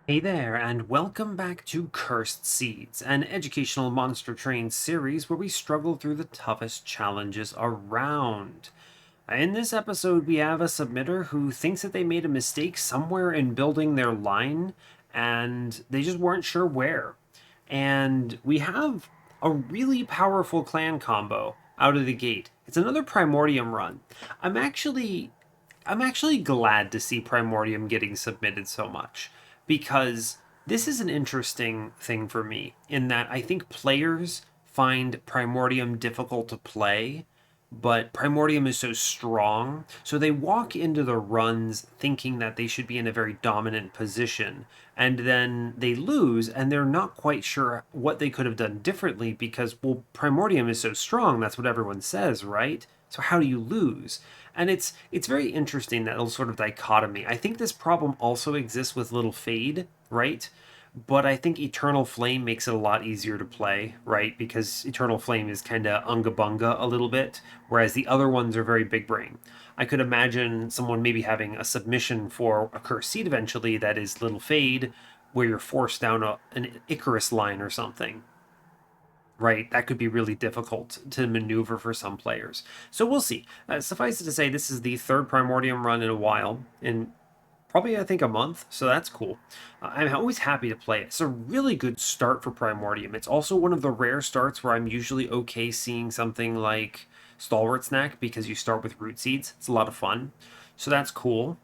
Hey there, and welcome back to Cursed Seeds, an educational monster train series where we struggle through the toughest challenges around. In this episode, we have a submitter who thinks that they made a mistake somewhere in building their line, and they just weren't sure where. And we have a really powerful clan combo out of the gate. It's another Primordium run. I'm actually I'm actually glad to see Primordium getting submitted so much because this is an interesting thing for me in that I think players find Primordium difficult to play, but Primordium is so strong. So they walk into the runs thinking that they should be in a very dominant position, and then they lose, and they're not quite sure what they could have done differently because, well, Primordium is so strong. That's what everyone says, right? So how do you lose? And it's very interesting, that little sort of dichotomy. I think this problem also exists with Little Fade, right? But I think Eternal Flame makes it a lot easier to play, right? Because Eternal Flame is kind of unga bunga a little bit, whereas the other ones are very big brain. I could imagine someone maybe having a submission for a Cursed Seed eventually that is Little Fade, where you're forced down an Icarus line or something, right? That could be really difficult to maneuver for some players. So we'll see. Suffice it to say, this is the third Primordium run in a while, in probably I think a month, so that's cool. I'm always happy to play it. It's a really good start for Primordium. It's also one of the rare starts where I'm usually okay seeing something like Stalwart Snack because you start with root seeds. It's a lot of fun, so that's cool.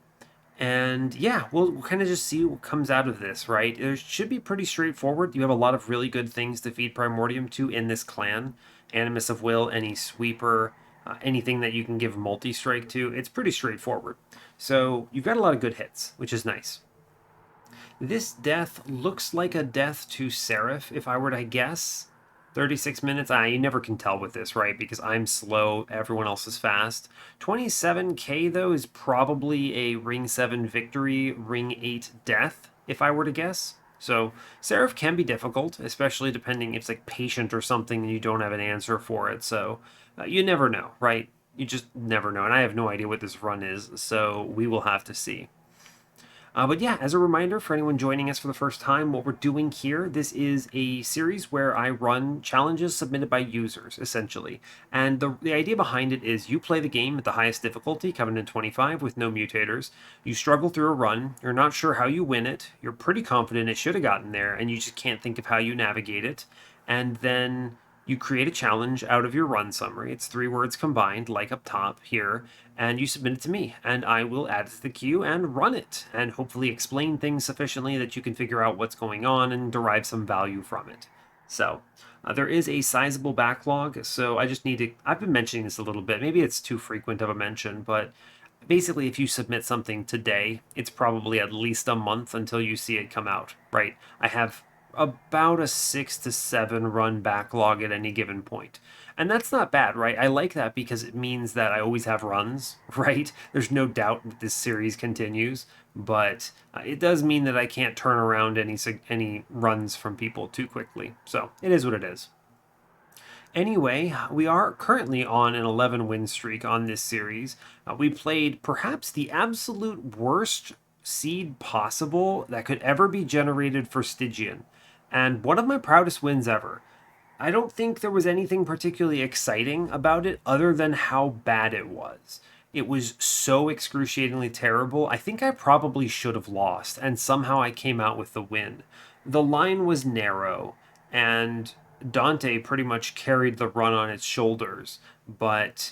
And yeah, we'll kind of just see what comes out of this, right? It should be pretty straightforward. You have a lot of really good things to feed Primordium to in this clan. Animus of Will, any sweeper, anything that you can give multi-strike to. It's pretty straightforward. So you've got a lot of good hits, which is nice. This death looks like a death to Seraph, if I were to guess. 36 minutes. You never can tell with this, right? Because I'm slow, everyone else is fast. 27k, though, is probably a Ring 7 victory, Ring 8 death, if I were to guess. So, Seraph can be difficult, especially depending if it's like patient or something and you don't have an answer for it. So, you never know, right? You just never know. And I have no idea what this run is, so we will have to see. But yeah, as a reminder for anyone joining us for the first time, what we're doing here, this is a series where I run challenges submitted by users, essentially. And the idea behind it is you play the game at the highest difficulty, Covenant 25, with no mutators. You struggle through a run, you're not sure how you win it, you're pretty confident it should have gotten there, and you just can't think of how you navigate it. And then you create a challenge out of your run summary. It's 3 words combined, like up top here, and you submit it to me, and I will add it to the queue and run it, and hopefully explain things sufficiently that you can figure out what's going on and derive some value from it. So, there is a sizable backlog, so I just need to. I've been mentioning this a little bit. Maybe it's too frequent of a mention, but basically, if you submit something today, it's probably at least a month until you see it come out, right? I have about a 6 to 7 run backlog at any given point. And that's not bad, right? I like that because it means that I always have runs, right? There's no doubt that this series continues, but it does mean that I can't turn around any runs from people too quickly. So it is what it is. Anyway, we are currently on an 11 win streak on this series. We played perhaps the absolute worst seed possible that could ever be generated for Stygian, and one of my proudest wins ever. I don't think there was anything particularly exciting about it other than how bad it was. It was so excruciatingly terrible. I think I probably should have lost, and somehow I came out with the win. The line was narrow, and Dante pretty much carried the run on its shoulders, but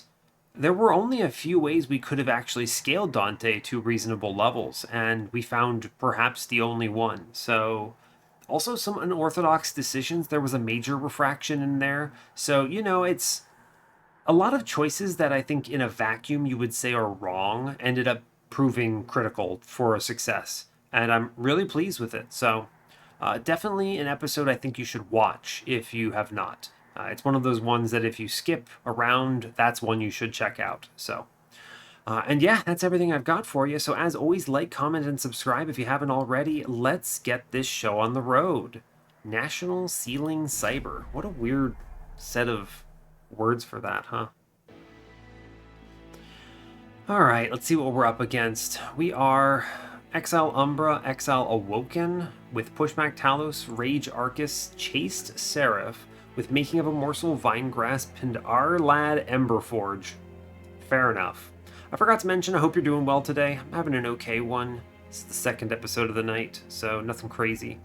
there were only a few ways we could have actually scaled Dante to reasonable levels, and we found perhaps the only one. So, also some unorthodox decisions. There was a major refraction in there. So, it's a lot of choices that I think in a vacuum you would say are wrong ended up proving critical for a success. And I'm really pleased with it. So, definitely an episode I think you should watch if you have not. It's one of those ones that if you skip around, that's one you should check out. So, and yeah, that's everything I've got for you. So, as always, like, comment, and subscribe if you haven't already. Let's get this show on the road. NationalCeilingCyber. What a weird set of words for that, huh? All right, let's see what we're up against. We are Exile Umbra, Exile Awoken with Pushback Talos, Rage Arcus, Chaste Seraph with Making of a Morsel, Vine Grasp, and our lad Emberforge. Fair enough. I forgot to mention, I hope you're doing well today. I'm having an okay one. This is the second episode of the night, so nothing crazy.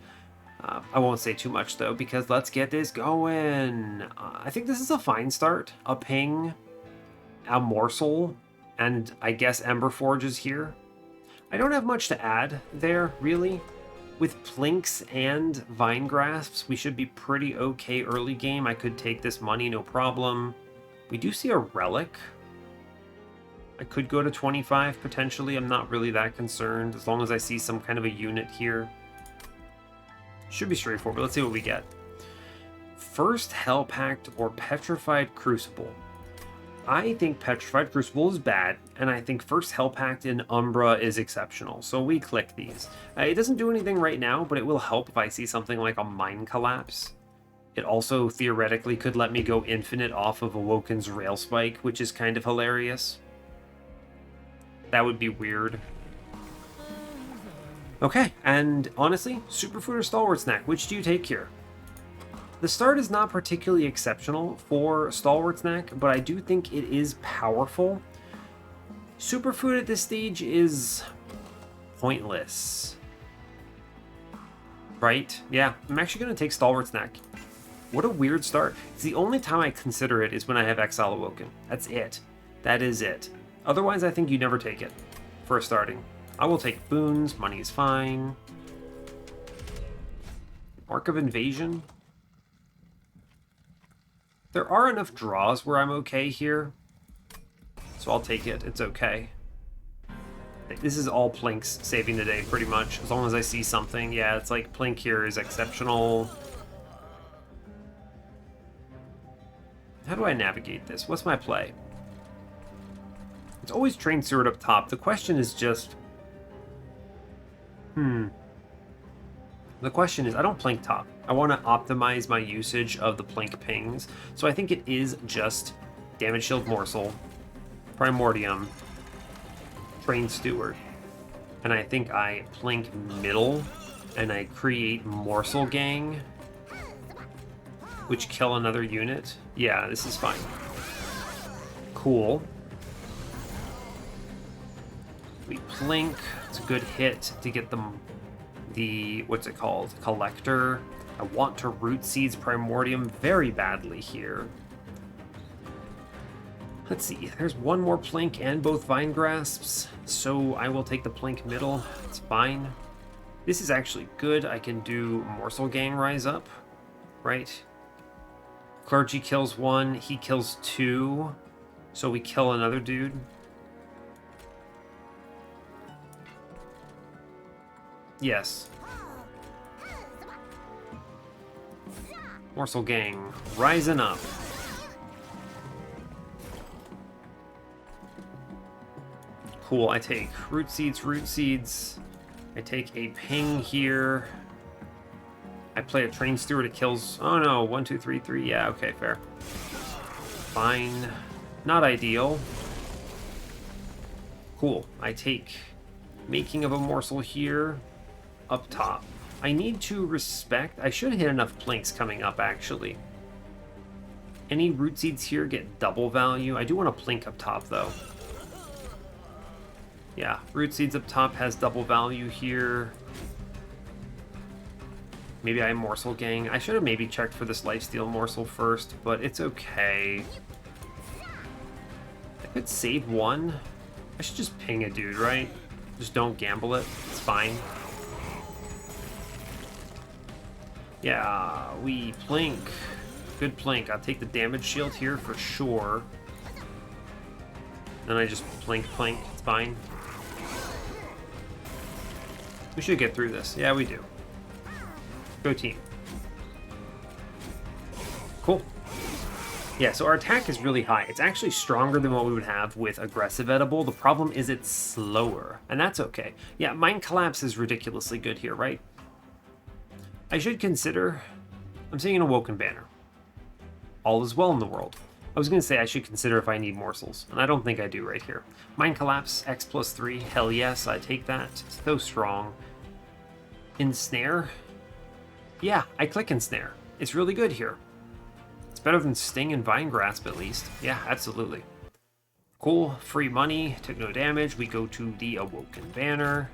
I won't say too much though, because let's get this going. I think this is a fine start. A ping, a morsel, and I guess Emberforge is here. I don't have much to add there, really. With Plinks and Vine Grasps, we should be pretty okay early game. I could take this money, no problem. We do see a Relic. I could go to 25, potentially. I'm not really that concerned, as long as I see some kind of a unit here. Should be straightforward. Let's see what we get. First Hell Pact or Petrified Crucible. I think Petrified Crucible is bad, and I think First Hell Pact in Umbra is exceptional, so we click these. It doesn't do anything right now, but it will help if I see something like a Mind Collapse. It also theoretically could let me go infinite off of Awoken's Rail Spike, which is kind of hilarious. That would be weird. Okay, and honestly, Superfood or Stalwart Snack, which do you take here? The start is not particularly exceptional for Stalwart Snack, but I do think it is powerful. Superfood at this stage is pointless. Right? Yeah, I'm actually going to take Stalwart Snack. What a weird start. It's the only time I consider it is when I have Exile Awoken. That's it. That is it. Otherwise, I think you never take it for starting. I will take boons. Money is fine. Mark of Invasion. There are enough draws where I'm okay here, so I'll take it. It's okay. This is all Plinks saving the day, pretty much. As long as I see something. Yeah, it's like Plink here is exceptional. How do I navigate this? What's my play? It's always Train Steward up top. The question is just... The question is, I don't Plink top. I want to optimize my usage of the Plink pings. So I think it is just Damage Shield Morsel, Primordium, Train Steward. And I think I Plink middle, and I create Morsel Gang, which kill another unit. Yeah, this is fine. Cool. We Plink. It's a good hit to get them. What's it called? Collector. I want to Root Seeds Primordium very badly here. Let's see. There's one more Plink and both Vine Grasps, so I will take the Plink middle. It's fine. This is actually good. I can do Morsel Gang Rise Up, right? Clergy kills one. He kills two, so we kill another dude. Yes. Morsel Gang, rising up. Cool, I take Root Seeds. I take a ping here. I play a Train Steward, it kills... Oh no, 1, 2, 3, 3. Yeah, okay, fair. Fine. Not ideal. Cool, I take Making of a Morsel here. Up top. I need to respect... I should hit enough Plinks coming up, actually. Any Root Seeds here get double value. I do want to Plink up top, though. Yeah, Root Seeds up top has double value here. Maybe I Morsel Gang. I should have maybe checked for this Lifesteal Morsel first, but it's okay. I could save one. I should just ping a dude, right? Just don't gamble it. It's fine. Yeah, we Plink. Good Plink. I'll take the damage shield here for sure. Then I just Plink. It's fine. We should get through this. Yeah, we do. Go team. Cool. Yeah, so our attack is really high. It's actually stronger than what we would have with Aggressive Edible. The problem is it's slower, and that's okay. Yeah, Mind Collapse is ridiculously good here, right? I should consider... I'm seeing an Awoken banner. All is well in the world. I was going to say I should consider if I need morsels, and I don't think I do right here. Mind Collapse, X+3, hell yes, I take that. So strong. Ensnare? Yeah, I click Ensnare. It's really good here. It's better than Sting and Vine Grasp at least. Yeah, absolutely. Cool, free money, took no damage. We go to the Awoken banner.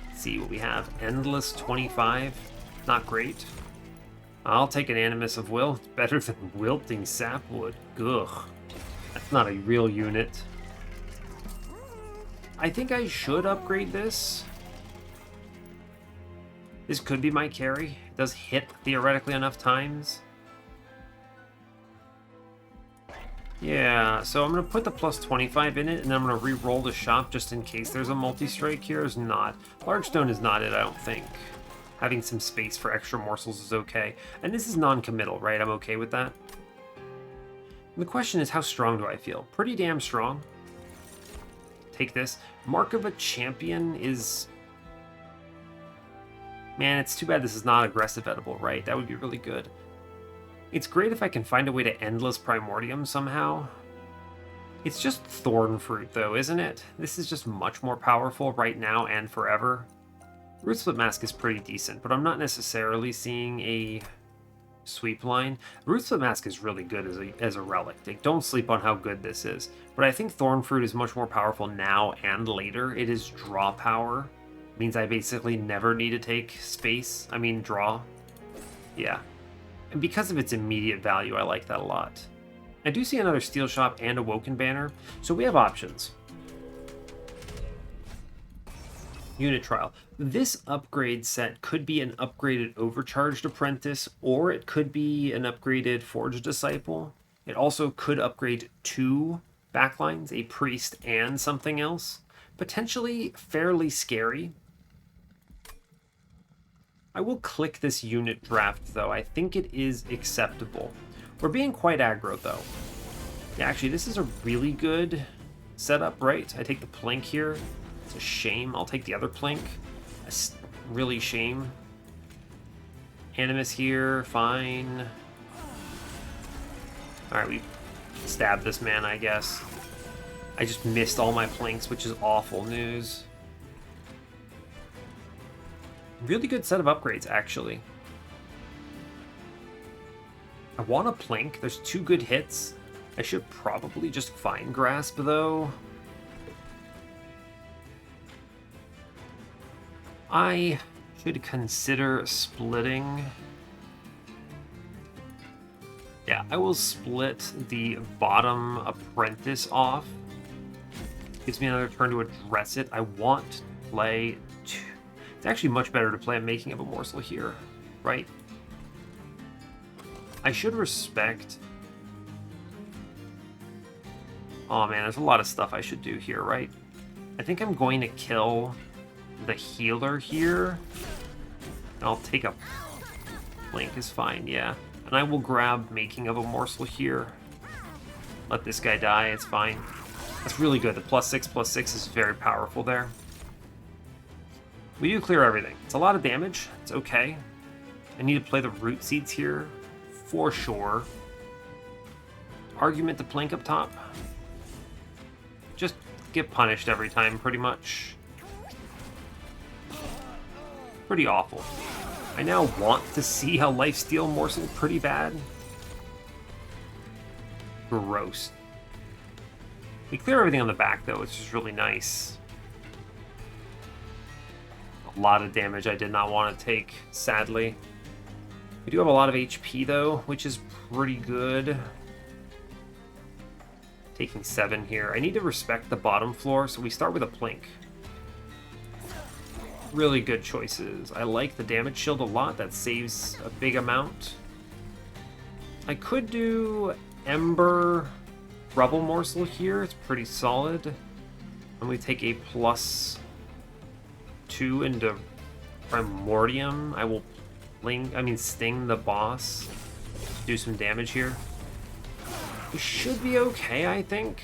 Let's see what we have. Endless 25, not great. I'll take an Animus of Will. It's better than Wilting Sapwood. Ugh. That's not a real unit. I think I should upgrade this. This could be my carry. It does hit theoretically enough times. Yeah, so I'm going to put the plus 25 in it, and then I'm going to re-roll the shop just in case there's a multi-strike here. Is not. Large Stone is not it, I don't think. Having some space for extra morsels is okay. And this is non-committal, right? I'm okay with that. And the question is, how strong do I feel? Pretty damn strong. Take this. Mark of a Champion is... Man, it's too bad this is not aggressive edible, right? That would be really good. It's great if I can find a way to Endless Primordium somehow. It's just Thorn Fruit, though, isn't it? This is just much more powerful right now and forever. Root Split Mask is pretty decent, but I'm not necessarily seeing a sweep line. Root Split Mask is really good as a relic. Like, don't sleep on how good this is. But I think Thorn Fruit is much more powerful now and later. It is draw power. It means I basically never need to take space. I mean, draw. Yeah. And because of its immediate value, I like that a lot. I do see another Steel Shop and Awoken banner, so we have options. Unit Trial. This upgrade set could be an upgraded Overcharged Apprentice, or it could be an upgraded Forged Disciple. It also could upgrade 2 backlines, a Priest and something else. Potentially fairly scary. I will click this unit draft, though. I think it is acceptable. We're being quite aggro, though. Yeah, actually, this is a really good setup, right? I take the Plink here. It's a shame. I'll take the other Plink. Really shame. Animus here, fine. Alright, we stabbed this man, I guess. I just missed all my Plinks, which is awful news. Really good set of upgrades, actually. I want a Plink. There's 2 good hits. I should probably just Vine Grasp, though. I should consider splitting. Yeah, I will split the bottom Apprentice off. Gives me another turn to address it. I want to play... It's actually much better to play a Making of a Morsel here, right? I should respect... Oh man, there's a lot of stuff I should do here, right? I think I'm going to kill the healer here. I'll take a... Link is fine, yeah. And I will grab Making of a Morsel here. Let this guy die, it's fine. That's really good. The +6/+6 is very powerful there. We do clear everything. It's a lot of damage. It's okay. I need to play the Root Seeds here, for sure. Argument to Plink up top. Just get punished every time, pretty much. Pretty awful. I now want to see how Lifesteal Morsel pretty bad. Gross. We clear everything on the back, though, which is really nice. A lot of damage I did not want to take, sadly. We do have a lot of HP, though, which is pretty good. Taking 7 here. I need to respect the bottom floor, so we start with a Plink. Really good choices. I like the damage shield a lot. That saves a big amount. I could do Ember Rubble Morsel here. It's pretty solid. And we take a +2 into Primordium. I will sting the boss. Do some damage here. We should be okay, I think.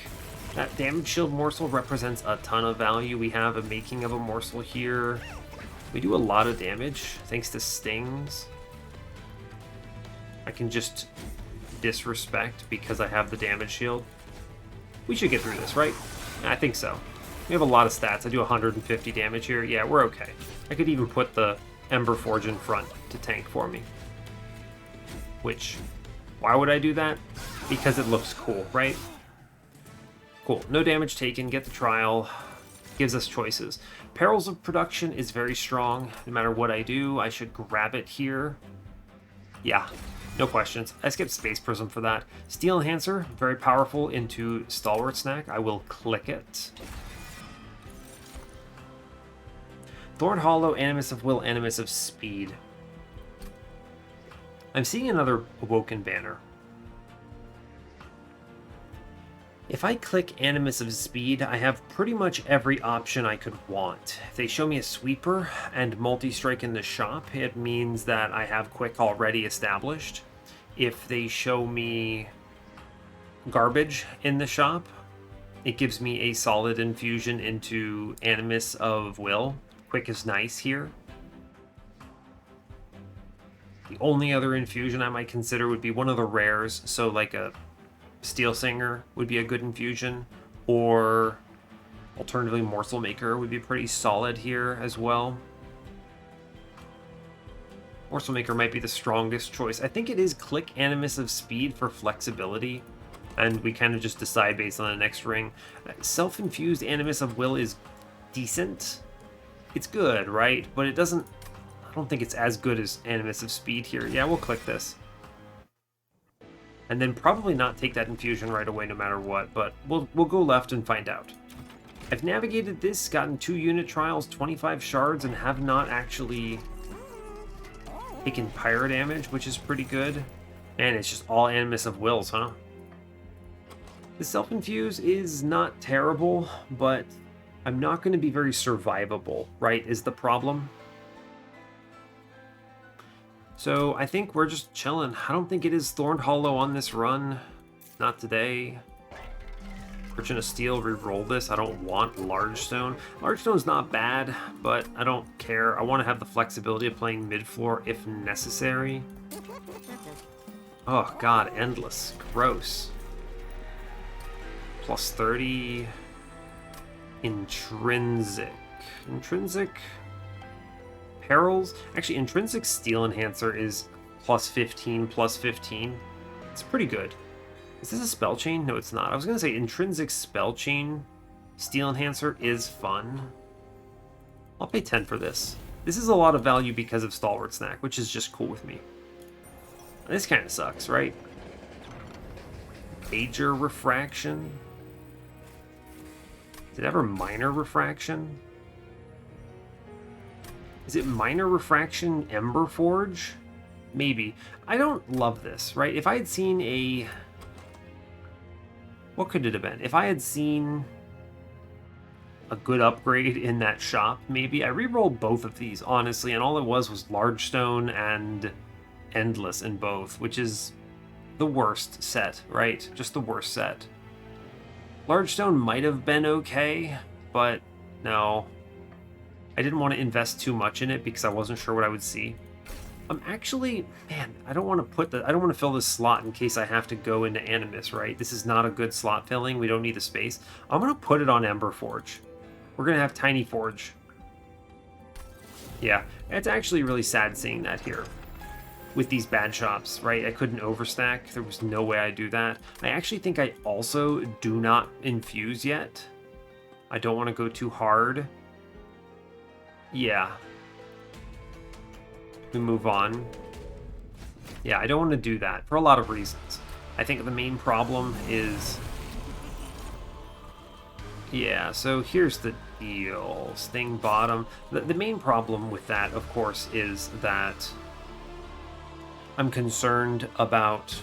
That damage shield morsel represents a ton of value. We have a Making of a Morsel here. We do a lot of damage thanks to stings. I can just disrespect because I have the damage shield. We should get through this, right? I think so. We have a lot of stats. I do 150 damage here. Yeah, we're okay. I could even put the Ember Forge in front to tank for me. Which, why would I do that? Because it looks cool, right? Cool. No damage taken. Get the trial. Gives us choices. Perils of Production is very strong. No matter what I do, I should grab it here. Yeah, no questions. I skipped Space Prism for that. Steel Enhancer, very powerful into Stalwart Snack. I will click it. Thorn Hollow, Animus of Will, Animus of Speed. I'm seeing another Awoken banner. If I click Animus of Speed, I have pretty much every option I could want. If they show me a Sweeper and Multi-Strike in the shop, it means that I have Quick already established. If they show me Garbage in the shop, it gives me a solid infusion into Animus of Will. Quick is nice here. The only other infusion I might consider would be one of the rares, so like a Steel Singer would be a good infusion, or alternatively Morsel Maker would be pretty solid here as well. Morsel Maker might be the strongest choice. I think it is click Animus of Speed for flexibility, and we kind of just decide based on the next ring. Self-infused Animus of Will is decent. It's good, right? But it doesn't... I don't think it's as good as Animus of Speed here. Yeah, we'll click this. And then probably not take that infusion right away no matter what, but we'll go left and find out. I've navigated this, gotten 2 unit trials, 25 shards, and have not actually taken pyro damage, which is pretty good. And it's just all Animus of Wills, huh? The self-infuse is not terrible, but I'm not going to be very survivable, right, is the problem. So I think we're just chilling. I don't think it is Thorn Hollow on this run. Not today. Merchant of Steel, re-roll this. I don't want Large Stone. Large Stone's not bad, but I don't care. I want to have the flexibility of playing mid-floor if necessary. Oh god, Endless. Gross. Plus 30. Intrinsic. Intrinsic... Perils? Actually, Intrinsic Steel Enhancer is plus 15, plus 15. It's pretty good. Is this a spell chain? No, it's not. I was going to say Intrinsic Spell Chain Steel Enhancer is fun. I'll pay 10 for this. This is a lot of value because of Stalwart Snack, which is just cool with me. This kind of sucks, right? Major Refraction? Is it ever Minor Refraction? Is it Minor Refraction Ember Forge? Maybe. I don't love this, right? If I had seen a... What could it have been? If I had seen a good upgrade in that shop, maybe. I re-rolled both of these, honestly, and all it was Large Stone and Endless in both, which is the worst set, right? Just the worst set. Large Stone might have been okay, but no. I didn't want to invest too much in it because I wasn't sure what I would see. I'm actually, man, I don't want to fill this slot in case I have to go into Animus, right? This is not a good slot filling. We don't need the space. I'm going to put it on Ember Forge. We're going to have Tiny Forge. Yeah, it's actually really sad seeing that here with these bad shops, right? I couldn't overstack. There was no way I'd do that. I actually think I also do not infuse yet. I don't want to go too hard. Yeah. We move on. Yeah, I don't want to do that for a lot of reasons. I think the main problem is... Yeah, so here's the deal. Sting bottom. The main problem with that, of course, is that I'm concerned about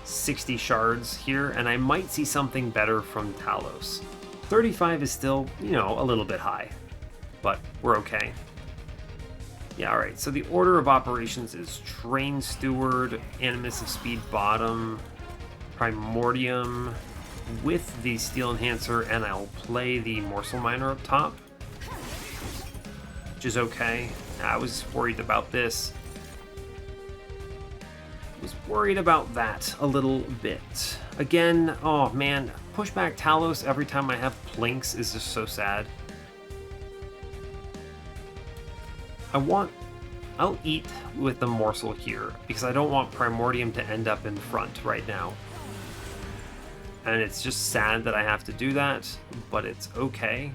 60 shards here, and I might see something better from Talos. 35 is still, you know, a little bit high. But we're okay. Yeah, alright, so the order of operations is Train Steward, Animus of Speed bottom, Primordium with the Steel Enhancer, and I'll play the Morsel Miner up top, which is okay. I was worried about this. Was worried about that a little bit. Again, oh man, pushback Talos every time I have Plinks is just so sad. I'll eat with the morsel here because I don't want Primordium to end up in front right now. And it's just sad that I have to do that, but it's okay.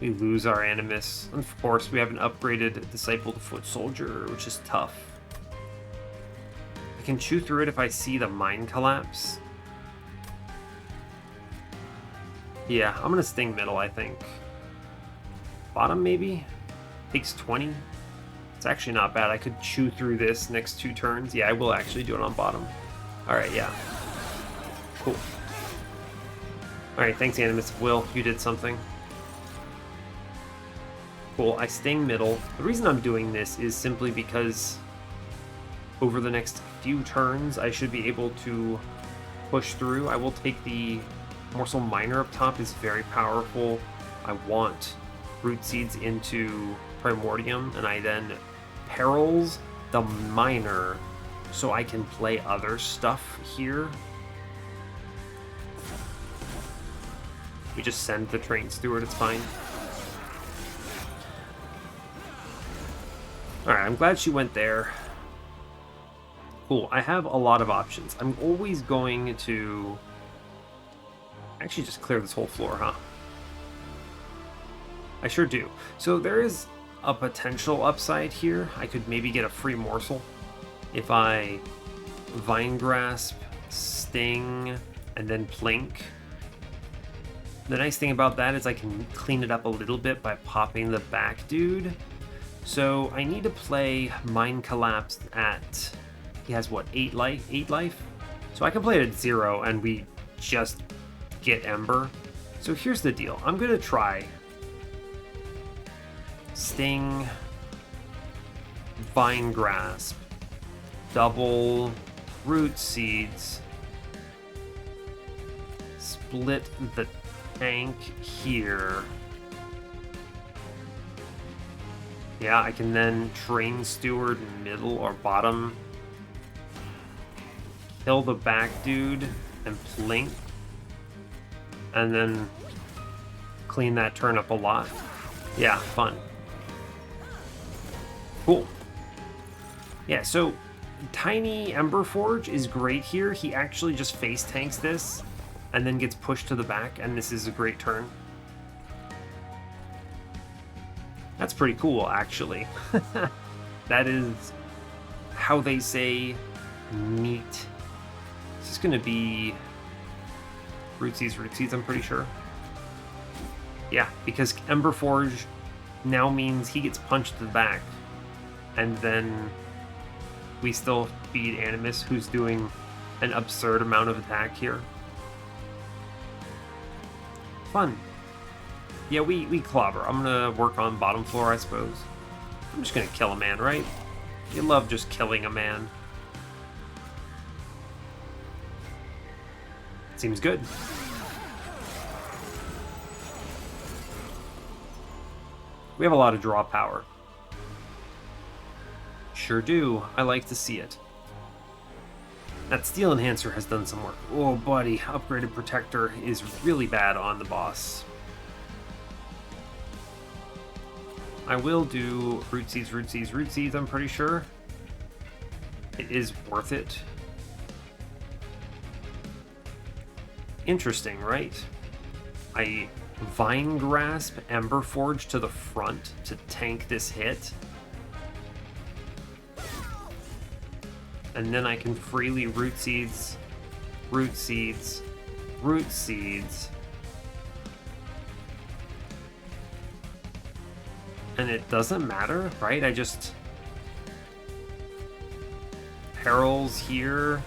We lose our Animus. Of course, we have an upgraded Disciple to Foot Soldier, which is tough. I can chew through it if I see the Mind Collapse. Yeah, I'm gonna Sting middle, I think. Bottom, maybe? Takes 20. It's actually not bad. I could chew through this next 2 turns. Yeah, I will actually do it on bottom. Alright, yeah. Cool. Alright, thanks Animus. Will, you did something. Cool, I Sting middle. The reason I'm doing this is simply because over the next few turns, I should be able to push through. I will take the Morsel Minor up top. Is very powerful. I want Root Seeds into Primordium, and I then perils the Minor so I can play other stuff here. We just send the Train Steward, it's fine. Alright, I'm glad she went there. Cool, I have a lot of options. I'm always going to actually just clear this whole floor, huh? I sure do. So there is a potential upside here. I could maybe get a free morsel if I Vine Grasp, Sting, and then Plink. The nice thing about that is I can clean it up a little bit by popping the back dude. So I need to play Mind Collapse at, he has what, 8 life? 8 life? So I can play it at 0 and we just get Ember. So here's the deal. I'm gonna try Sting, Vine Grasp, double Root Seeds, split the tank here. Yeah, I can then Train Steward middle or bottom, kill the back dude and Plink, and then clean that turn up a lot. Yeah, fun. Cool. Yeah, so Tiny Emberforge is great here. He actually just face tanks this and then gets pushed to the back, and this is a great turn. That's pretty cool, actually. That is how they say neat. This is going to be Root Seeds, I'm pretty sure. Yeah, because Emberforge now means he gets punched to the back, and then we still beat Animus, who's doing an absurd amount of attack here. Fun. Yeah, we clobber. I'm gonna work on bottom floor, I suppose. I'm just gonna kill a man, right? You love just killing a man. Seems good. We have a lot of draw power. Sure do. I like to see it. That Steel Enhancer has done some work. Oh, buddy. Upgraded Protector is really bad on the boss. I will do Root Seeds, I'm pretty sure. It is worth it. Interesting, right? I Vine Grasp Emberforge to the front to tank this hit. And then I can freely Root Seeds. And it doesn't matter, right? I just perils here,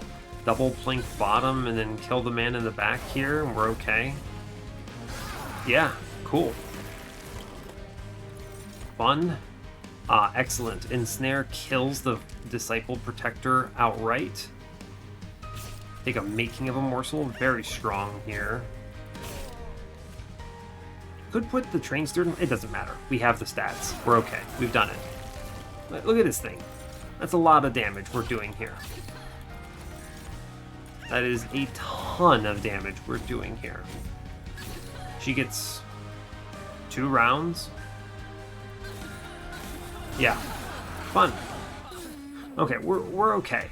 double Plink bottom, and then kill the man in the back here, and we're okay. Yeah, cool. Fun. Excellent. Ensnare kills the Disciple Protector outright. Take a Making of a Morsel. Very strong here. Could put the Train Steward. It doesn't matter. We have the stats. We're okay. We've done it. Look at this thing. That's a lot of damage we're doing here. That is a ton of damage we're doing here. She gets 2 rounds. Yeah, fun. Okay, we're okay.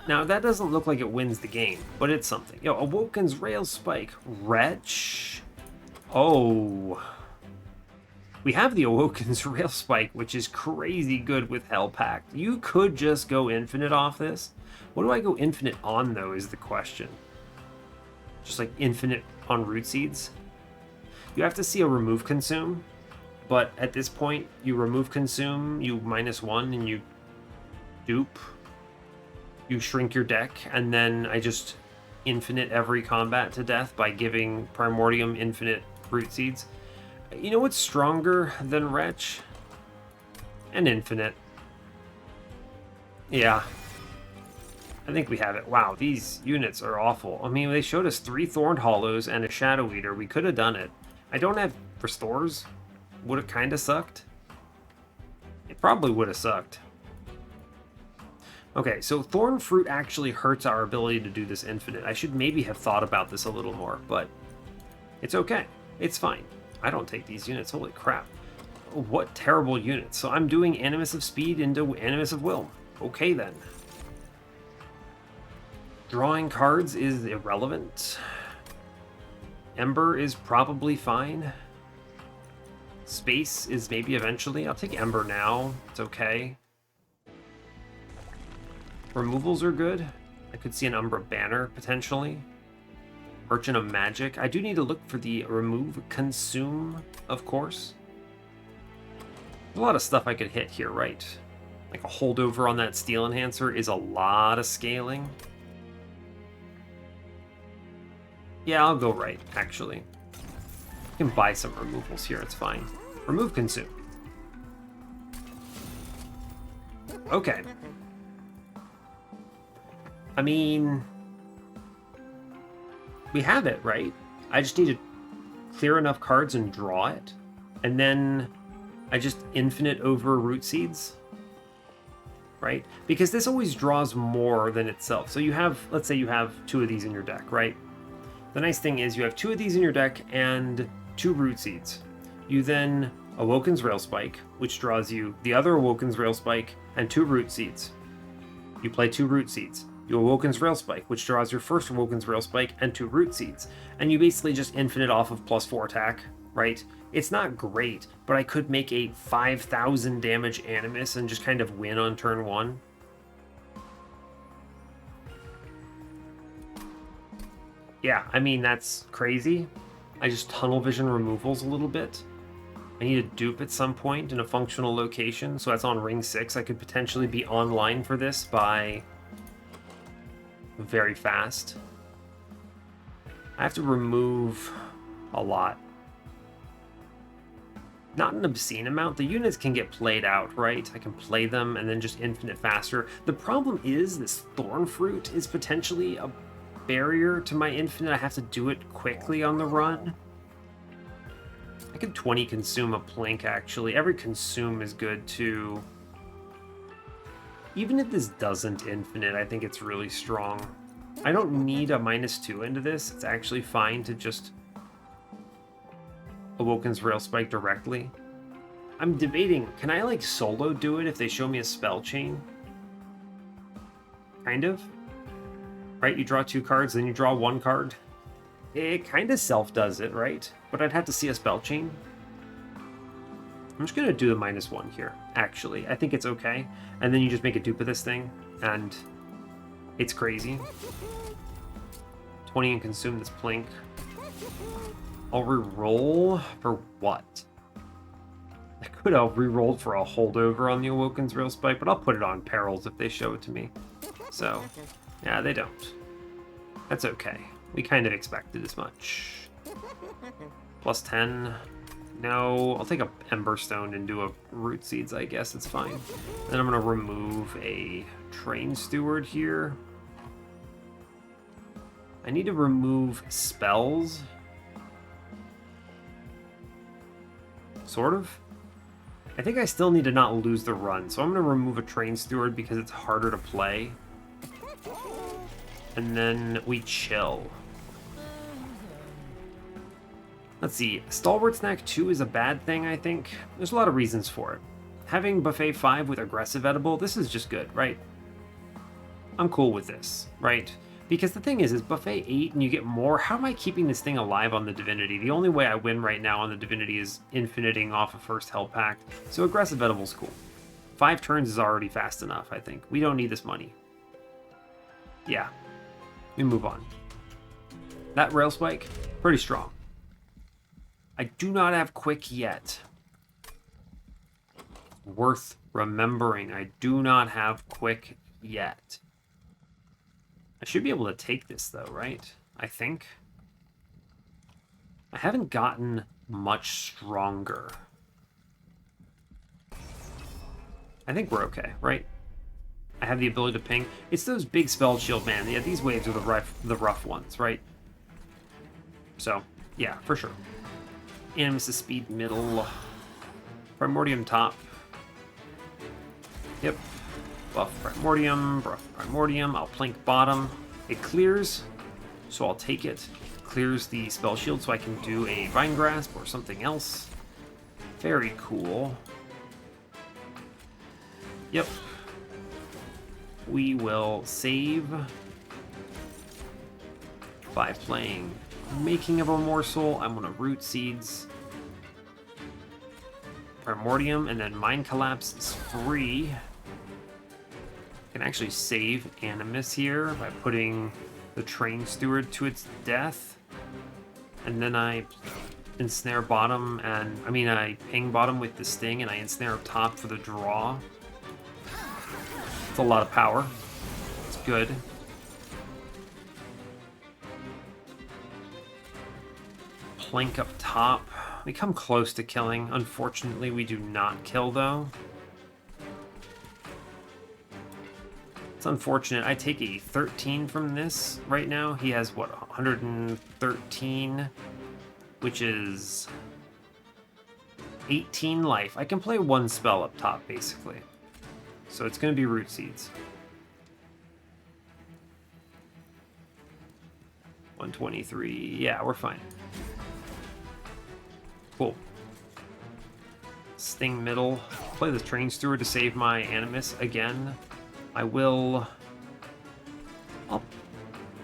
Now, that doesn't look like it wins the game, but it's something. Yo, Awoken's Rail Spike. Wretch. Oh. We have the Awoken's Rail Spike, which is crazy good with Hell Pact. You could just go infinite off this. What do I go infinite on, though, is the question. Just like infinite on Root Seeds? You have to see a remove consume, but at this point, you remove consume, you -1, and you dupe. You shrink your deck, and then I just infinite every combat to death by giving Primordium infinite Root Seeds. You know what's stronger than Wretch? An infinite. Yeah. I think we have it. Wow, these units are awful. I mean, they showed us 3 Thorned Hollows and a Shadow Eater. We could have done it. I don't have Restores. Would have kind of sucked. It probably would have sucked. Okay, so Thorn Fruit actually hurts our ability to do this infinite. I should maybe have thought about this a little more, but it's okay. It's fine. I don't take these units. Holy crap. What terrible units. So I'm doing Animus of Speed into Animus of Will. Okay, then. Drawing cards is irrelevant. Ember is probably fine. Space is maybe eventually. I'll take Ember now. It's okay. Removals are good. I could see an Umbra banner, potentially. Merchant of Magic. I do need to look for the remove consume, of course. There's a lot of stuff I could hit here, right? Like a holdover on that Steel Enhancer is a lot of scaling. Yeah, I'll go right, actually. You can buy some removals here, it's fine. Remove consume. Okay. I mean, we have it, right? I just need to clear enough cards and draw it. And then I just infinite over Root Seeds. Right? Because this always draws more than itself. So you have, let's say you have 2 of these in your deck, right? The nice thing is you have 2 of these in your deck and 2 Root Seeds. You then Awoken's Rail Spike, which draws you the other Awoken's Rail Spike and 2 Root Seeds. You play 2 Root Seeds. You Awoken's Rail Spike, which draws your first Awoken's Rail Spike and 2 Root Seeds. And you basically just infinite off of +4 attack, right? It's not great, but I could make a 5,000 damage Animus and just kind of win on turn 1. Yeah, I mean, that's crazy. I just tunnel vision removals a little bit. I need a dupe at some point in a functional location, so that's on ring 6. I could potentially be online for this by very fast. I have to remove a lot. Not an obscene amount. The units can get played out, right? I can play them and then just infinite faster. The problem is this Thorn Fruit is potentially a barrier to my infinite. I have to do it quickly on the run. I could 20 consume a Plink, actually. Every consume is good, too. Even if this doesn't infinite, I think it's really strong. I don't need a -2 into this. It's actually fine to just Awoken's Rail Spike directly. I'm debating, can I like solo do it if they show me a spell chain? Kind of. Right, you draw 2 cards, then you draw 1 card. It kind of self-does it, right? But I'd have to see a spell chain. I'm just going to do the -1 here, actually. I think it's okay. And then you just make a dupe of this thing, and it's crazy. 20 and consume this Plink. I'll re-roll for what? I could have re-rolled for a holdover on the Awoken's Rail Spike, but I'll put it on perils if they show it to me. So, yeah, they don't. That's okay. We kind of expected as much. +10. No, I'll take a Emberstone and do a Root Seeds, I guess. It's fine. Then I'm going to remove a Train Steward here. I need to remove spells. Sort of. I think I still need to not lose the run, so I'm going to remove a Train Steward because it's harder to play. And then we chill. Let's see, Stalwart Snack 2 is a bad thing, I think. There's a lot of reasons for it. Having Buffet 5 with Aggressive Edible, this is just good, right? I'm cool with this, right? Because the thing is Buffet 8 and you get more. How am I keeping this thing alive on the Divinity? The only way I win right now on the Divinity is infiniting off a first Hell Pact. So Aggressive Edible's cool. 5 turns is already fast enough, I think. We don't need this money. Yeah. We move on. That Rail Spike, pretty strong. I do not have Quick yet. Worth remembering, I do not have Quick yet. I should be able to take this though, right? I think. I haven't gotten much stronger. I think we're okay, right? I have the ability to ping. It's those big spell shield, man. Yeah, these waves are the rough ones, right? So, yeah, for sure. Animus' speed middle. Primordium top. Yep. Buff Primordium, buff Primordium. I'll plink bottom. It clears, so I'll take it. Clears the spell shield so I can do a Vine Grasp or something else. Very cool. Yep. We will save by playing Making of a Morsel. I'm gonna Root Seeds. Primordium, and then Mind Collapse is free. I can actually save Animus here by putting the Train Steward to its death. And then I ensnare bottom, and I ping bottom with the Sting, and I ensnare top for the draw. It's a lot of power. It's good. Plank up top. We come close to killing. Unfortunately, we do not kill, though. It's unfortunate. I take a 13 from this right now. He has, what, 113, which is 18 life. I can play one spell up top, basically. So it's going to be Root Seeds. 123. Yeah, we're fine. Cool. Sting middle. Play the Train Steward to save my Animus again. I'll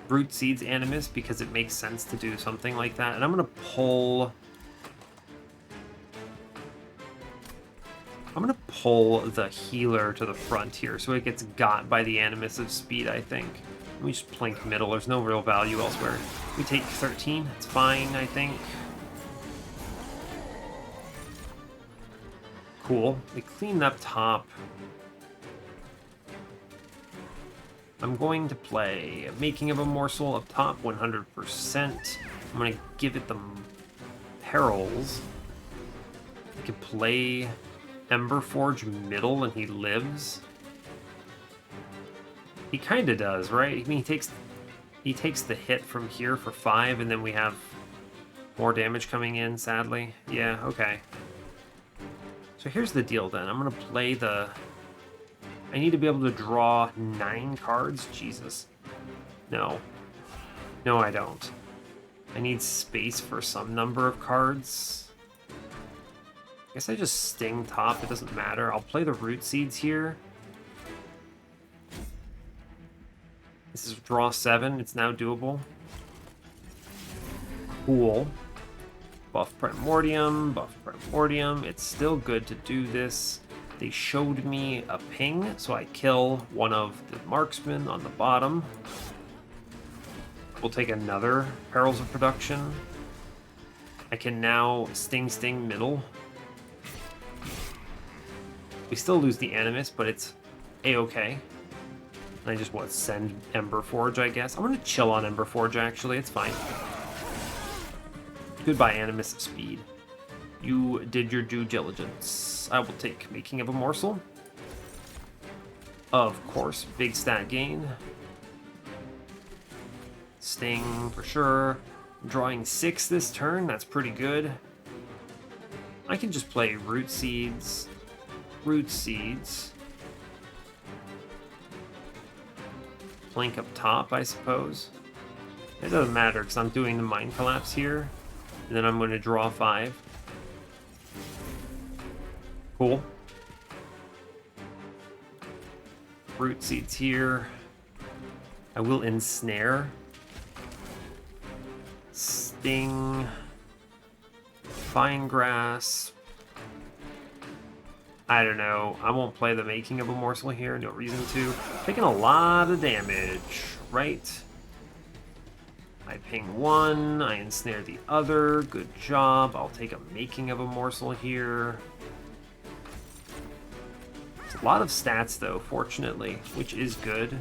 Root Seeds Animus because it makes sense to do something like that. And I'm going to pull the healer to the front here so it gets got by the Animus of speed, I think. Let me just plink middle. There's no real value elsewhere. We take 13. It's fine, I think. Cool. We cleaned up top. I'm going to play Making of a Morsel up top 100%. I'm going to give it the Perils. I could play Emberforge middle and he lives. He kind of does, right? I mean, he takes the hit from here for 5, and then we have more damage coming in, sadly. Yeah, okay. So here's the deal then. I'm going to play the... I need to be able to draw 9 cards? Jesus. No. No, I don't. I need space for some number of cards. I guess I just Sting top. It doesn't matter. I'll play the Root Seeds here. This is draw 7. It's now doable. Cool. Buff Primordium, buff Primordium. It's still good to do this. They showed me a ping, so I kill one of the marksmen on the bottom. We'll take another Perils of Production. I can now Sting middle. We still lose the Animus, but it's a-okay. I just want to send Emberforge, I guess. I'm going to chill on Emberforge, actually. It's fine. Goodbye, Animus speed. You did your due diligence. I will take Making of a Morsel. Of course, big stat gain. Sting, for sure. Drawing 6 this turn, that's pretty good. I can just play Root Seeds. root seeds. Plank up top, I suppose. It doesn't matter because I'm doing the Mind Collapse here. And then I'm going to draw 5. Cool. Root seeds here. I will ensnare. Sting. Fine grass. I don't know. I won't play the Making of a Morsel here. No reason to. Taking a lot of damage, right? I ping one. I ensnare the other. Good job. I'll take a Making of a Morsel here. It's a lot of stats, though, fortunately, which is good.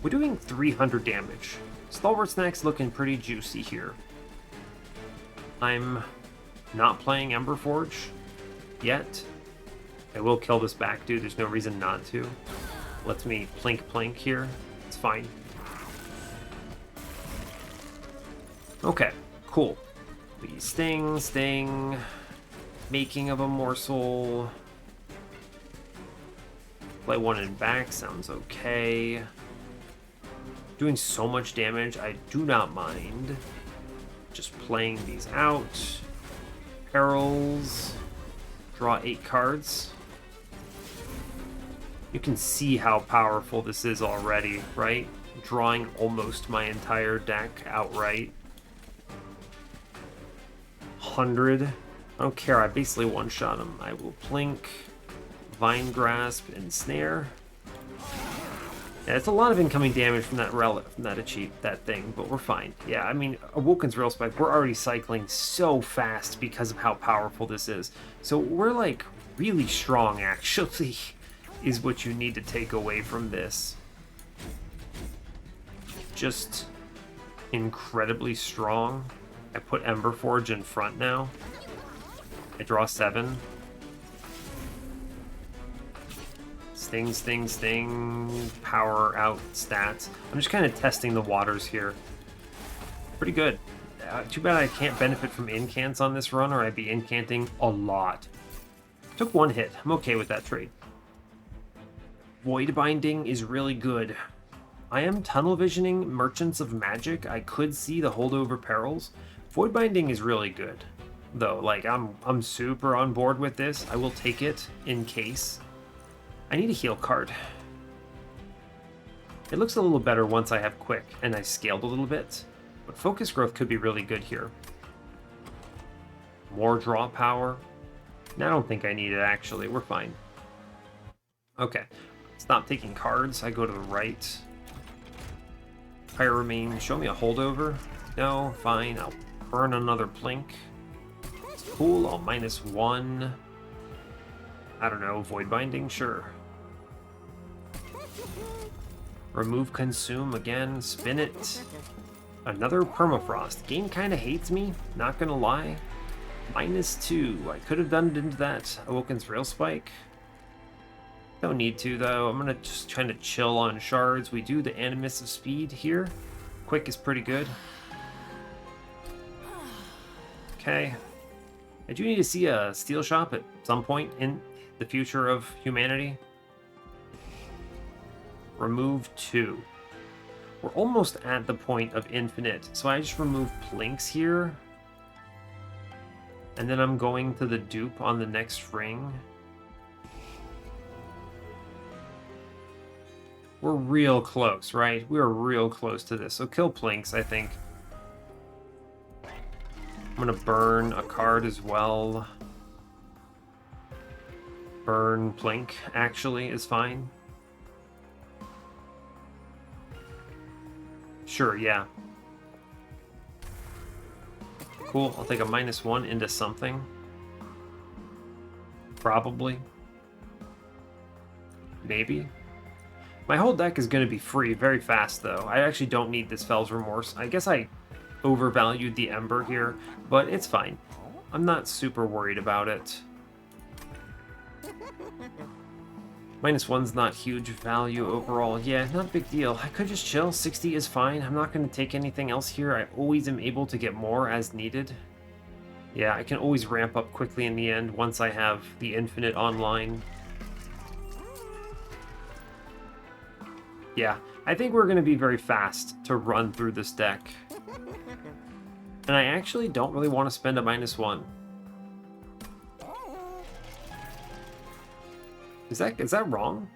We're doing 300 damage. Stalwart Snack's looking pretty juicy here. I'm not playing Emberforge yet. I will kill this back dude. There's no reason not to. Lets me plink here. It's fine. Okay, cool. We sting. Making of a Morsel. Play one in back, sounds okay. Doing so much damage, I do not mind. Just playing these out. Perils. Draw 8 cards. You can see how powerful this is already, right? Drawing almost my entire deck outright. 100. I don't care, I basically one-shot him. I will plink, Vine Grasp, and Snare. Yeah, it's a lot of incoming damage from that relic, from that thing, but we're fine. Yeah, I mean, Awoken's Rail Spike, we're already cycling so fast because of how powerful this is. So we're like really strong, actually, is what you need to take away from this. Just incredibly strong. I put Emberforge in front now. I draw 7. Sting, power out stats. I'm just kind of testing the waters here. Pretty good. Too bad I can't benefit from incants on this run, or I'd be incanting a lot. Took 1 hit. I'm okay with that trade. Void Binding is really good. I am tunnel visioning Merchants of Magic. I could see the holdover perils. Void Binding is really good, though. Like, I'm super on board with this. I will take it in case. I need a heal card. It looks a little better once I have Quick, and I scaled a little bit. But Focus Growth could be really good here. More draw power. I don't think I need it, actually. We're fine. Okay. Stop taking cards. I go to the right. Pyramine. Show me a holdover. No, fine. I'll burn another Plink. Cool. I'll -1. I don't know. Void Binding? Sure. Remove Consume again. Spin it. Another Permafrost. Game kind of hates me. Not gonna lie. -2. I could have done it into that Awoken's Rail Spike. Don't need to, though. I'm gonna just try to chill on shards. We do the Animus of Speed here. Quick is pretty good. Okay. I do need to see a steel shop at some point in the future of humanity. Remove 2. We're almost at the point of infinite, so I just remove Plinks here. And then I'm going to the dupe on the next ring. We're real close, right? We're real close to this. So kill Plinks, I think. I'm gonna burn a card as well. Burn Plink, actually, is fine. Sure, yeah. Cool, I'll take a -1 into something. Probably. Maybe. My whole deck is going to be free very fast, though. I actually don't need this Fel's Remorse. I guess I overvalued the Ember here, but it's fine. I'm not super worried about it. -1's not huge value overall. Yeah, not a big deal. I could just chill. 60 is fine. I'm not going to take anything else here. I always am able to get more as needed. Yeah, I can always ramp up quickly in the end once I have the infinite online. Yeah, I think we're going to be very fast to run through this deck. And I actually don't really want to spend a -1. Is that wrong?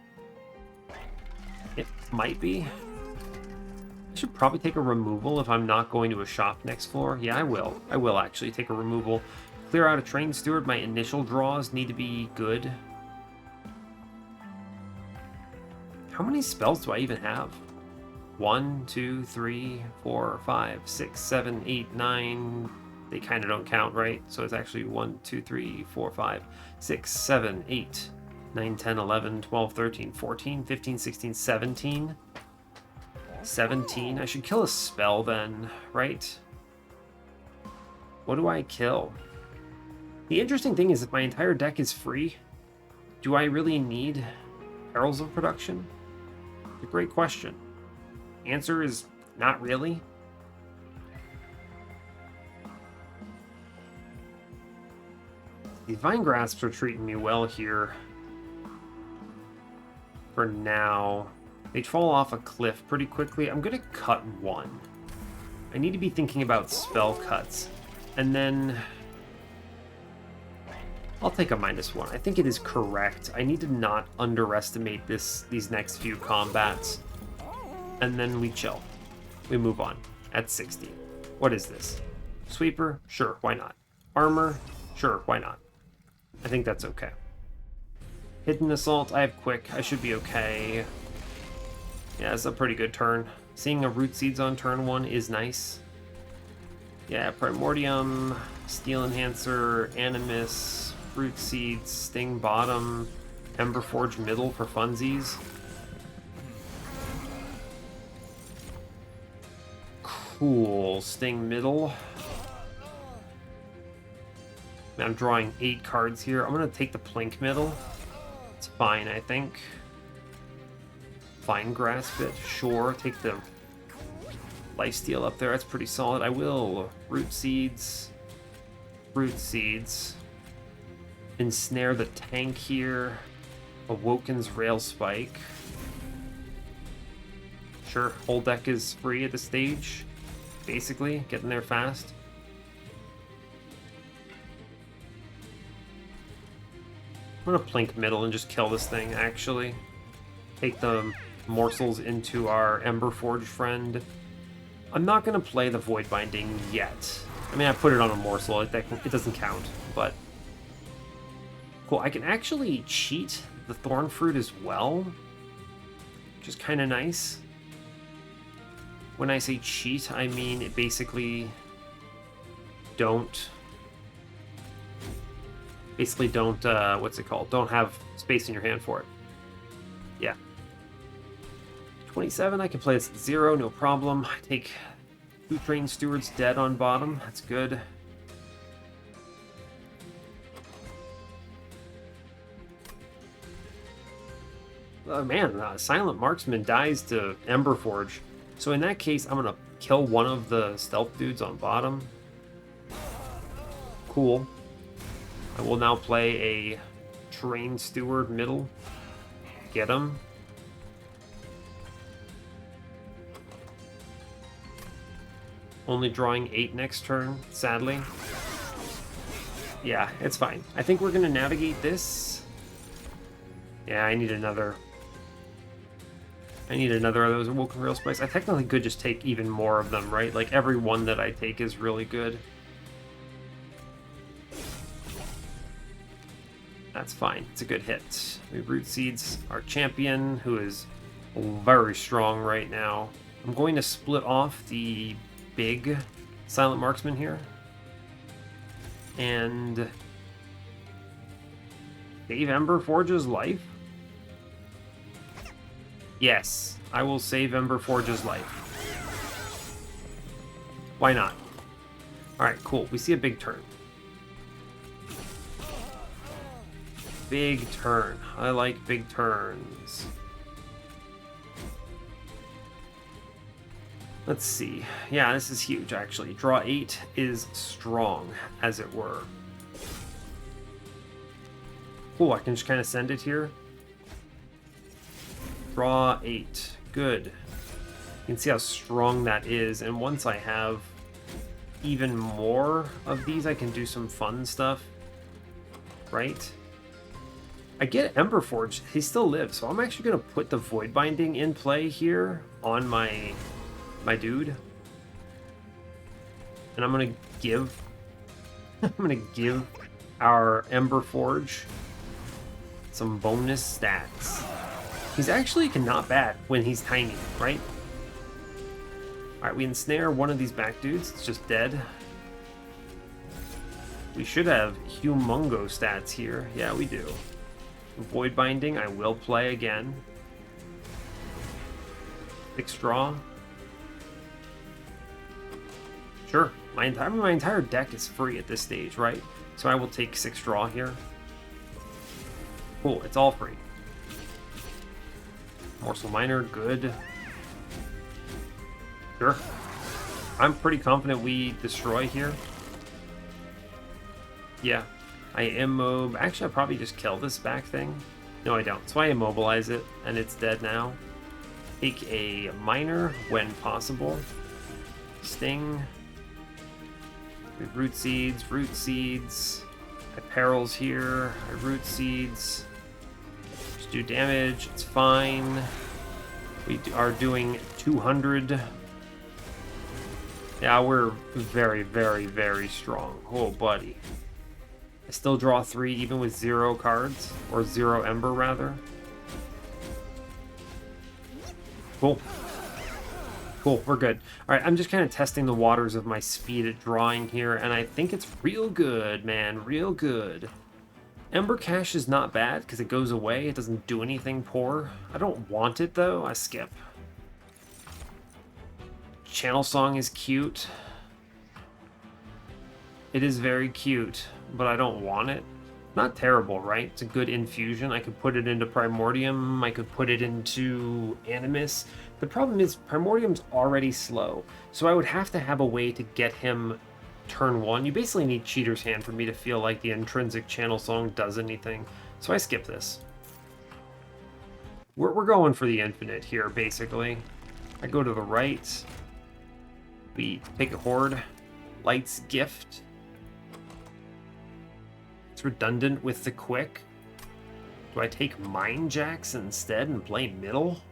It might be. I should probably take a removal if I'm not going to a shop next floor. Yeah, I will. I will actually take a removal. Clear out a train steward. My initial draws need to be good. How many spells do I even have? 1, 2, 3, 4, 5, 6, 7, 8, 9. They kind of don't count, right? So it's actually 1, 2, 3, 4, 5, 6, 7, 8, 9, 10, 11, 12, 13, 14, 15, 16, 17. 17. I should kill a spell then, right? What do I kill? The interesting thing is if my entire deck is free, do I really need Perils of Production? It's a great question. Answer is not really. Divine Grasps are treating me well here. For now. They fall off a cliff pretty quickly. I'm going to cut one. I need to be thinking about spell cuts. And then I'll take a -1. I think it is correct. I need to not underestimate these next few combats. And then we chill. We move on at 60. What is this? Sweeper? Sure, why not? Armor? Sure, why not? I think that's okay. Hidden Assault, I have quick. I should be okay. Yeah, it's a pretty good turn. Seeing a Root Seeds on turn 1 is nice. Yeah, Primordium, Steel Enhancer, Animus, Root Seeds, Sting bottom, Emberforge middle for funsies. Cool. Sting middle. I'm drawing 8 cards here. I'm going to take the Plink middle. It's fine, I think. Fine Grasp it. Sure. Take the Lifesteal up there. That's pretty solid. I will. Root Seeds. Root Seeds. Ensnare the tank here. Awoken's Rail Spike. Sure. Whole deck is free at this stage. Basically. Getting there fast. I'm gonna Plink middle and just kill this thing, actually. Take the morsels into our Emberforge friend. I'm not gonna play the Void Binding yet. I mean, I put it on a morsel, it doesn't count, but... Cool, I can actually cheat the Thorn Fruit as well, which is kind of nice. When I say cheat, I mean it basically don't... what's it called? Don't have space in your hand for it. Yeah. 27, I can play this at 0, no problem. I take 2 Train Stewards dead on bottom. That's good. Oh man, Silent Marksman dies to Emberforge. So in that case, I'm gonna kill one of the stealth dudes on bottom. Cool. I will now play a Train Steward middle. Get him. Only drawing 8 next turn, sadly. Yeah, it's fine. I think we're gonna navigate this. Yeah, I need another of those Awoken Rail Spikes. I technically could just take even more of them, right? Like, every one that I take is really good. That's fine. It's a good hit. We Root Seeds our champion, who is very strong right now. I'm going to split off the big Silent Marksman here. And save Emberforge's life? Yes, I will save Emberforge's life. Why not? Alright, cool. We see a big turn. Big turn. I like big turns. Let's see. Yeah, this is huge, actually. Draw 8 is strong, as it were. Cool, I can just kind of send it here. Draw 8. Good. You can see how strong that is, and once I have even more of these, I can do some fun stuff. Right? I get Emberforge. He still lives, so I'm actually going to put the Void Binding in play here on my dude. And I'm going to give our Emberforge some bonus stats. He's actually not bad when he's tiny, right? Alright, we ensnare one of these back dudes. It's just dead. We should have humongo stats here. Yeah, we do. Void Binding, I will play again. 6 draw. Sure. My entire deck is free at this stage, right? So I will take 6 draw here. Cool, it's all free. Morsel Miner, good. Sure. I'm pretty confident we destroy here. Yeah. I immob. Actually, I'll probably just kill this back thing. No, I don't. So I immobilize it, and it's dead now. Take a miner when possible. Sting. Root seeds, root seeds. I perils here. I root seeds. Just do damage. It's fine. We are doing 200. Yeah, we're very, very, very strong. Oh, buddy. I still draw 3 even with 0 cards. Or 0 Ember, rather. Cool. Cool, we're good. Alright, I'm just kind of testing the waters of my speed at drawing here, and I think it's real good, man. Real good. Ember Cache is not bad, because it goes away. It doesn't do anything poor. I don't want it, though. I skip. Channel Song is cute. It is very cute, but I don't want it. Not terrible, right? It's a good infusion. I could put it into Primordium. I could put it into Animus. The problem is Primordium's already slow, so I would have to have a way to get him turn 1. You basically need Cheater's Hand for me to feel like the intrinsic Channel Song does anything, so I skip this. We're going for the infinite here, basically. I go to the right. We take a Horde. Light's Gift. It's redundant with the quick. Do I take Mind Jacks instead and play middle?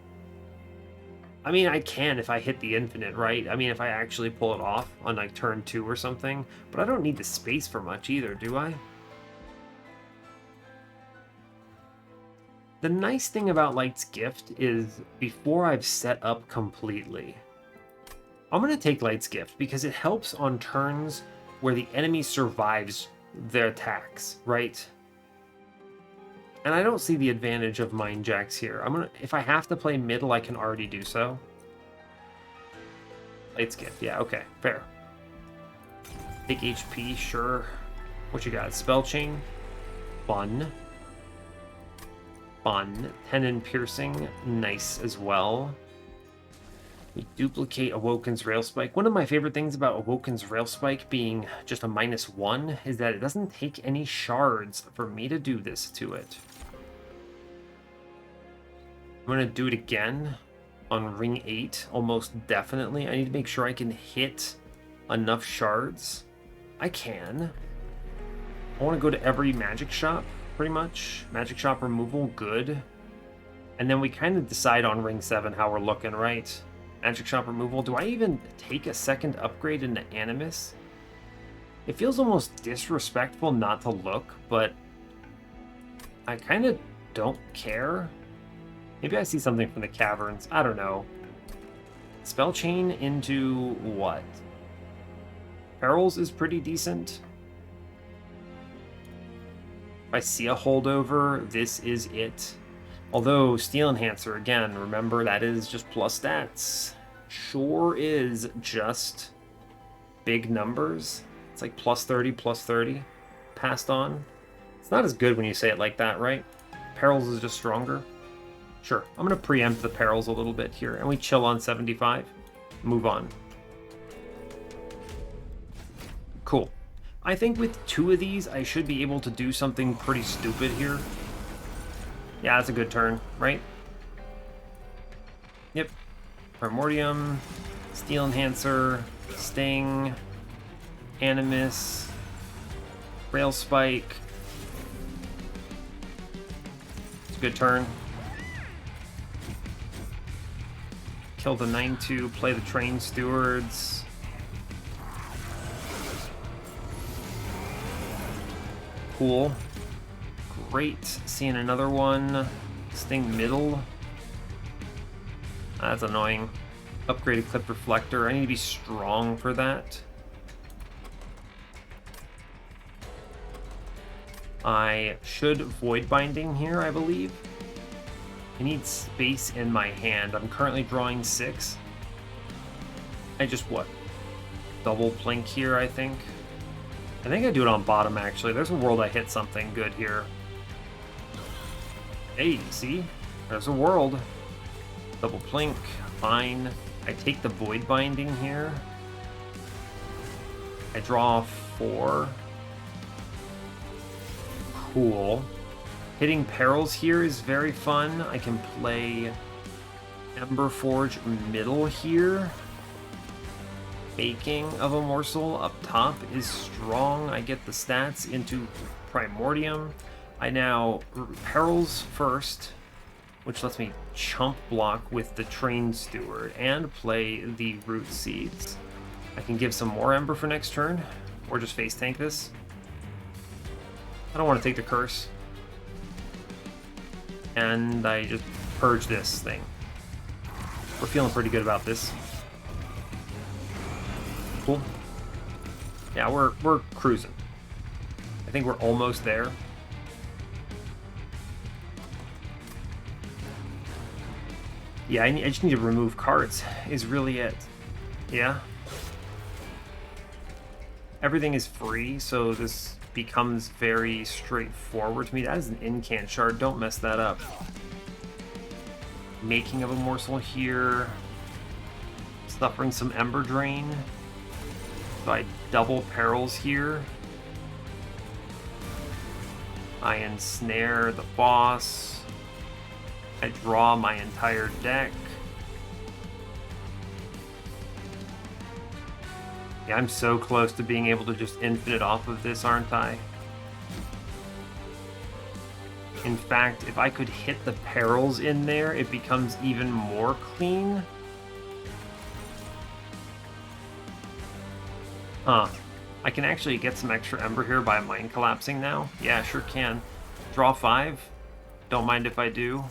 I mean, I can if I hit the infinite, right? I mean, if I actually pull it off on like turn 2 or something, but I don't need the space for much either, do I? The nice thing about Light's Gift is before I've set up completely, I'm going to take Light's Gift because it helps on turns where the enemy survives their attacks, right? And I don't see the advantage of Mind Jacks here. If I have to play middle, I can already do so. Light's Gift, yeah, okay, fair. Take HP, sure. What you got? Spell Chain. Fun. Fun. Tenon Piercing, nice as well. We duplicate Awoken's Rail Spike. One of my favorite things about Awoken's Rail Spike being just a -1 is that it doesn't take any shards for me to do this to it. I'm going to do it again on ring 8, almost definitely. I need to make sure I can hit enough shards. I can. I want to go to every magic shop, pretty much. Magic shop removal, good. And then we kind of decide on ring 7 how we're looking, right? Magic shop removal. Do I even take a second upgrade into Animus? It feels almost disrespectful not to look, but I kind of don't care. Maybe I see something from the caverns. I don't know. Spell Chain into what? Perils is pretty decent. If I see a holdover, this is it. Although Steel Enhancer, again, remember that is just plus stats. Sure is just big numbers. It's like plus 30, plus 30. Passed on. It's not as good when you say it like that, right? Perils is just stronger. Sure, I'm going to preempt the Perils a little bit here, and we chill on 75. move on. Cool. I think with 2 of these, I should be able to do something pretty stupid here. Yeah, that's a good turn, right? Yep. Primordium, Steel Enhancer, Sting, Animus, Rail Spike. It's a good turn. Kill the 9-2, play the Train Stewards. Cool. Great. Seeing another one. Sting middle. That's annoying. Upgraded Clip Reflector. I need to be strong for that. I should Void Binding here, I believe. I need space in my hand. I'm currently drawing 6. I just, what? Double Plink here, I think. I think I do it on bottom, actually. There's a world I hit something good here. Hey, see? There's a world. Double Plink. Fine. I take the Void Binding here. I draw 4. Cool. Hitting Perils here is very fun. I can play Emberforge middle here. Baking of a Morsel up top is strong. I get the stats into Primordium. I now Perils first, which lets me chump block with the Train Steward and play the Root Seeds. I can give some more Ember for next turn, or just face tank this. I don't want to take the curse. And I just purge this thing. We're feeling pretty good about this. Cool. Yeah, we're cruising. I think we're almost there. Yeah, I just need to remove cards, is really it. Yeah. Everything is free, so this becomes very straightforward to me. That is an incant shard, don't mess that up. Making of a Morsel here. Suffering some Ember Drain. So I double Perils here. I ensnare the boss. I draw my entire deck. Yeah, I'm so close to being able to just infinite off of this, aren't I? In fact, if I could hit the Perils in there, it becomes even more clean. Huh. I can actually get some extra Ember here by Mind Collapsing now. Yeah, sure can. Draw 5. Don't mind if I do.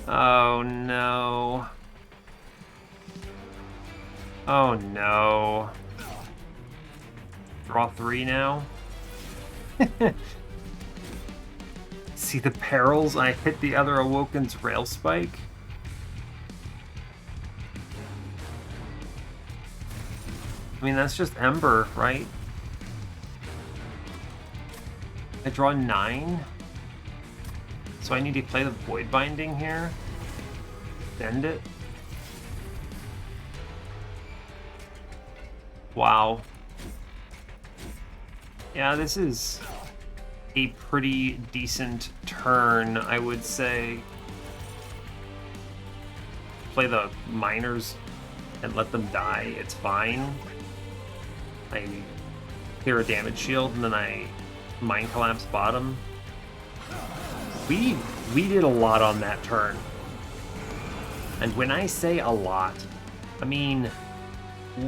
Oh no. Oh no. Draw 3 now. See the Perils? I hit the other Awoken's Rail Spike. I mean, that's just Ember, right? I draw 9. So I need to play the Void Binding here. Send it. Wow. Yeah, this is a pretty decent turn, I would say. Play the Miners and let them die. It's fine. I clear a damage shield and then I Mind Collapse bottom. We did a lot on that turn. And when I say a lot, I mean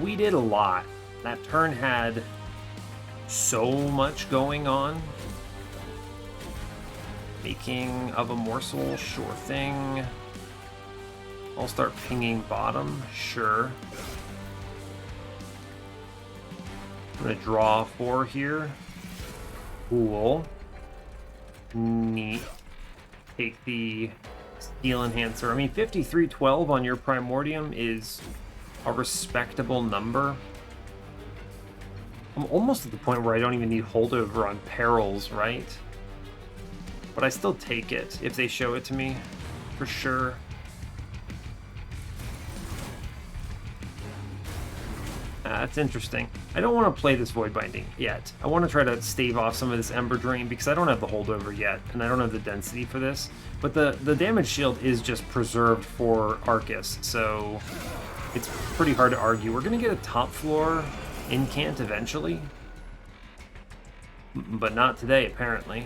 we did a lot. That turn had so much going on. Making of a Morsel, sure thing. I'll start pinging bottom, sure. I'm gonna draw 4 here. Cool. Neat. Take the Steel Enhancer. I mean, 5312 on your Primordium is a respectable number. I'm almost at the point where I don't even need holdover on Perils, right? But I still take it if they show it to me, for sure. That's interesting. I don't want to play this Void Binding yet. I want to try to stave off some of this Ember Drain because I don't have the holdover yet, and I don't have the density for this. But the damage shield is just preserved for Arcus, so it's pretty hard to argue. We're going to get a top floor incant eventually, but not today, apparently.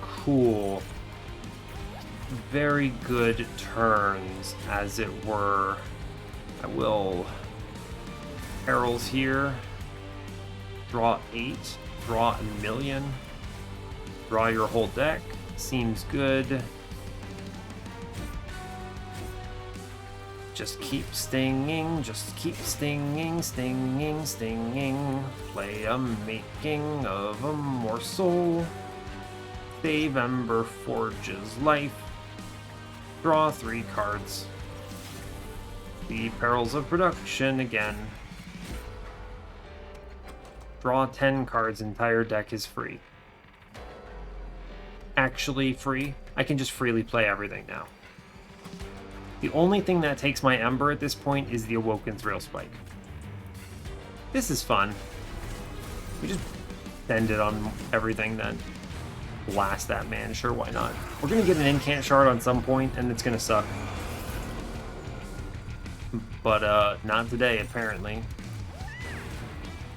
Cool. Very good turns, as it were. I will perils here. Draw 8. Draw a million. Draw your whole deck. Seems good. Just keep stinging, just keep stinging, stinging, stinging. Play a making of a morsel. Save Ember Forge's life. Draw 3 cards. The perils of production again. Draw 10 cards, entire deck is free. Actually free. I can just freely play everything now. The only thing that takes my Ember at this point is the Awoken's Rail Spike. This is fun. We just send it on everything then. Blast that man, sure, why not? We're gonna get an incant shard on some point, and it's gonna suck. But, not today, apparently.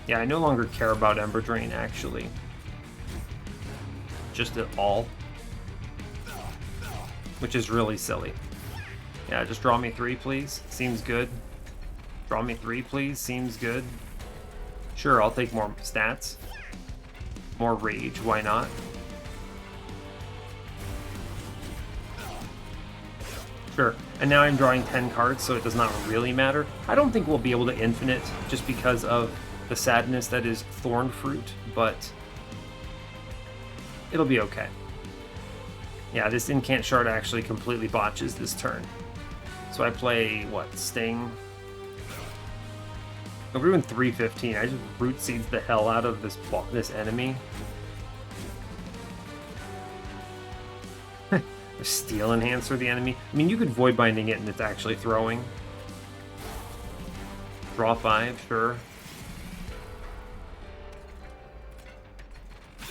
Yeah, I no longer care about Ember Drain, actually. Just at all. Which is really silly. Yeah, just draw me 3, please. Seems good. Draw me 3, please. Seems good. Sure, I'll take more stats. More rage, why not? Sure, and now I'm drawing 10 cards, so it does not really matter. I don't think we'll be able to infinite just because of the sadness that is Thorn Fruit, but it'll be okay. Yeah, this incant shard actually completely botches this turn. So I play, what, Sting? We're doing 315. I just root seeds the hell out of this enemy. Steel Enhancer the enemy. I mean, you could Void Binding it and it's actually throwing. Draw 5, sure.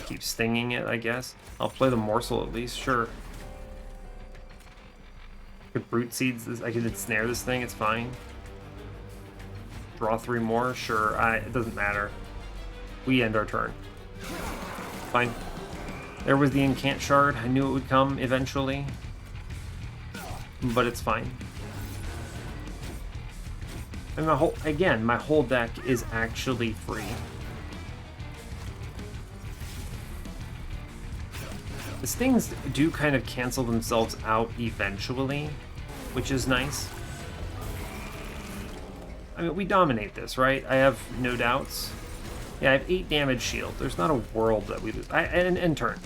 Keep stinging it, I guess. I'll play the Morsel at least, sure. I could Brute Seeds this. I could ensnare this thing, it's fine. Draw 3 more, sure. It doesn't matter. We end our turn. Fine. There was the incant shard. I knew it would come eventually. But it's fine. And my whole deck is actually free. These things do kind of cancel themselves out eventually, which is nice. I mean, we dominate this, right? I have no doubts. Yeah, I have 8 damage shield. There's not a world that we lose. End turn.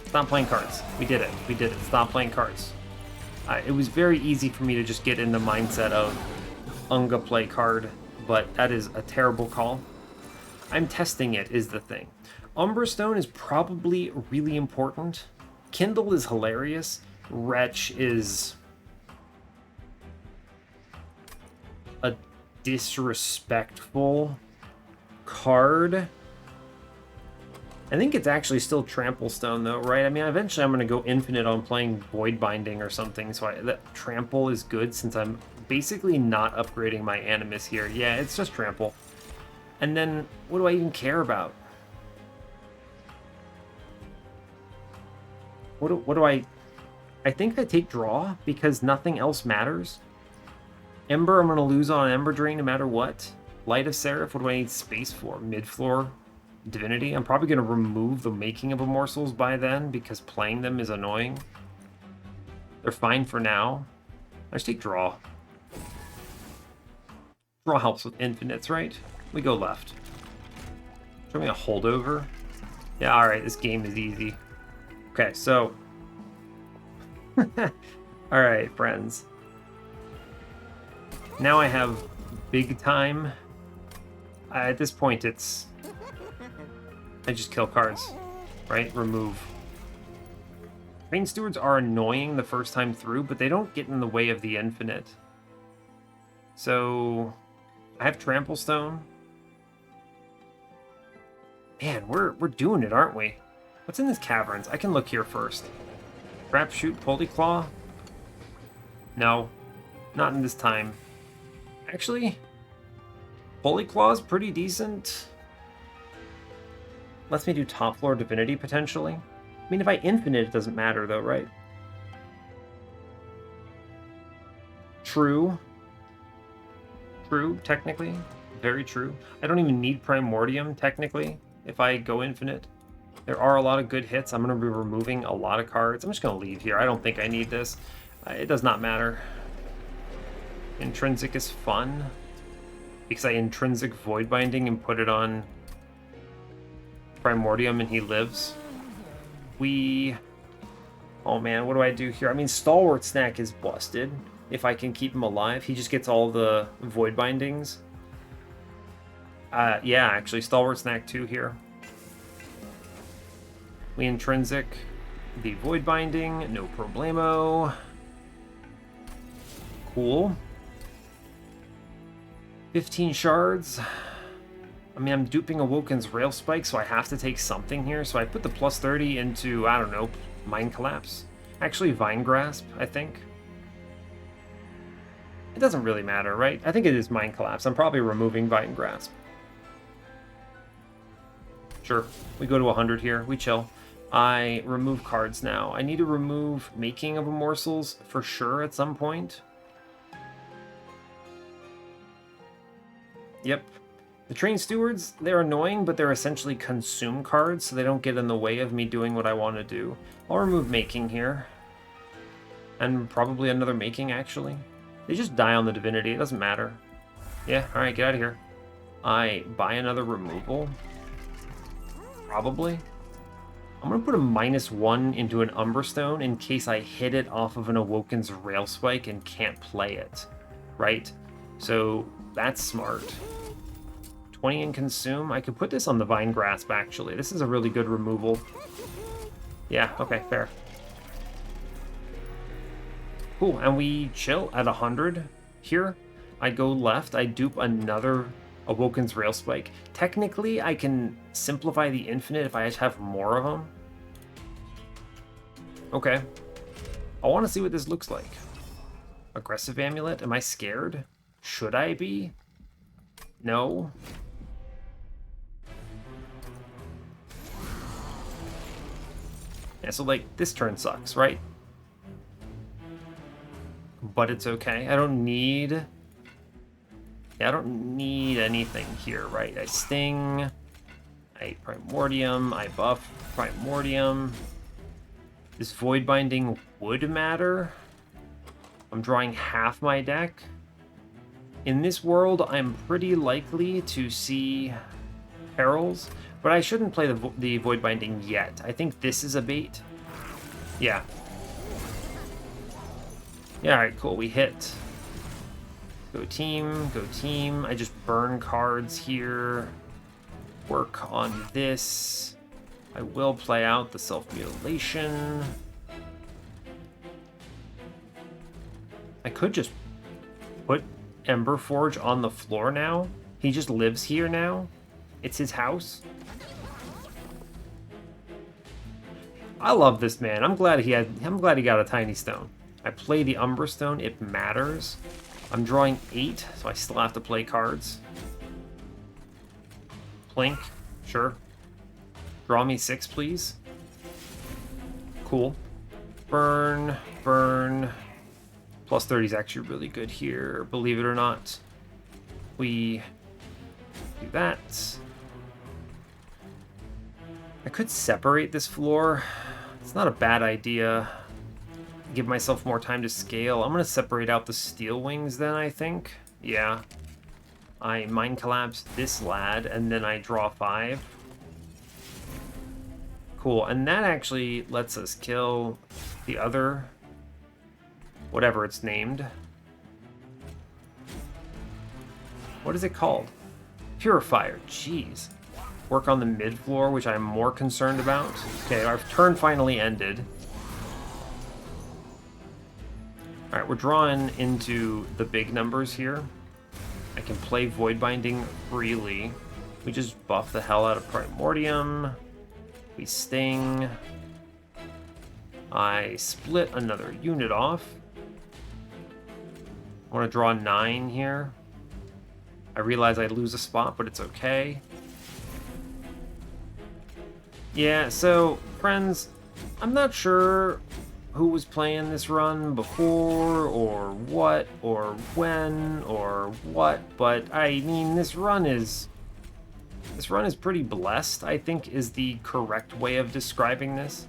Stop playing cards. We did it. We did it. Stop playing cards. It was very easy for me to just get in the mindset of Unga play card, but that is a terrible call. I'm testing it, is the thing. Umbra Stone is probably really important. Kindle is hilarious. Wretch is a disrespectful card. I think it's actually still Trample Stone, though, right? I mean, eventually I'm going to go infinite on playing Void Binding or something, so that Trample is good since I'm basically not upgrading my Animus here. Yeah, it's just Trample. And then, what do I even care about? What do I think I take Draw, because nothing else matters. Ember, I'm going to lose on Ember Drain no matter what. Light of Seraph, what do I need space for? Mid-floor? Divinity. I'm probably going to remove the making of Morsels by then because playing them is annoying. They're fine for now. I just take Draw. Draw helps with infinites, right? We go left. Show me a holdover. Yeah, alright, this game is easy. Okay, so... alright, friends. Now I have big time. At this point, it's... I just kill cards, right? Remove. Train stewards are annoying the first time through, but they don't get in the way of the infinite. So I have Trample Stone. Man, we're doing it, aren't we? What's in these caverns? I can look here first. Trap Shoot, Pulley Claw? No, not in this time. Actually, Pulley Claw is pretty decent. Lets me do top floor Divinity potentially. I mean, if I infinite, it doesn't matter though, right? True. True, technically. Very true. I don't even need Primordium, technically, if I go infinite. There are a lot of good hits. I'm going to be removing a lot of cards. I'm just going to leave here. I don't think I need this. It does not matter. Intrinsic is fun, because I intrinsic Void Binding and put it on Primordium and he lives. Oh man, what do I do here? I mean, Stalwart Snack is busted. If I can keep him alive, he just gets all the Void Bindings. Yeah, actually, Stalwart Snack 2 here. We intrinsic the Void Binding, no problemo. Cool. 15 shards. I mean, I'm duping Awoken's Rail Spike, so I have to take something here. So I put the plus 30 into, I don't know, Mind Collapse. Actually, Vine Grasp, I think. It doesn't really matter, right? I think it is Mind Collapse. I'm probably removing Vine Grasp. Sure, we go to 100 here. We chill. I remove cards now. I need to remove Making of Morsels for sure at some point. Yep. The Train Stewards, they're annoying, but they're essentially consume cards, so they don't get in the way of me doing what I want to do. I'll remove Making here. And probably another Making, actually. They just die on the Divinity, it doesn't matter. Yeah, alright, get out of here. I buy another removal. Probably. I'm going to put a -1 into an Umbra Stone in case I hit it off of an Awoken's Rail Spike and can't play it. Right? So, that's smart. 20 in Consume. I could put this on the Vine Grasp, actually. This is a really good removal. Yeah, okay, fair. Cool, and we chill at 100 here. I go left, I dupe another Awoken's Rail Spike. Technically, I can simplify the infinite if I just have more of them. Okay. I want to see what this looks like. Aggressive Amulet, am I scared? Should I be? No. Yeah, so like, this turn sucks, right? But it's okay. I don't need... Yeah, I don't need anything here, right? I Sting, I Primordium, I buff Primordium. This Void Binding would matter. I'm drawing half my deck. In this world, I'm pretty likely to see Perils, but I shouldn't play the Void Binding yet. I think this is a bait. Yeah. Yeah, alright, cool, we hit. Go team, go team. I just burn cards here. Work on this. I will play out the self-mutilation. I could just put Emberforge on the floor now. He just lives here now. It's his house. I love this man. I'm glad he got a tiny stone. I play the Umbra Stone, it matters. I'm drawing 8, so I still have to play cards. Plink, sure. Draw me 6, please. Cool. Burn, burn. Plus 30 is actually really good here, believe it or not. We do that. I could separate this floor. It's not a bad idea. Give myself more time to scale. I'm going to separate out the Steel Wings then, I think. Yeah. I Mind Collapse this lad, and then I draw 5. Cool, and that actually lets us kill the other... whatever it's named. What is it called? Purifier, jeez. Work on the mid floor, which I'm more concerned about. Okay, our turn finally ended. Alright, we're drawing into the big numbers here. I can play Void Binding freely. We just buff the hell out of Primordium. We sting. I split another unit off. I want to draw 9 here. I realize I lose a spot, but it's okay. Yeah, so, friends, I'm not sure who was playing this run before, or what, or when, or what, but I mean, this run is pretty blessed, I think is the correct way of describing this.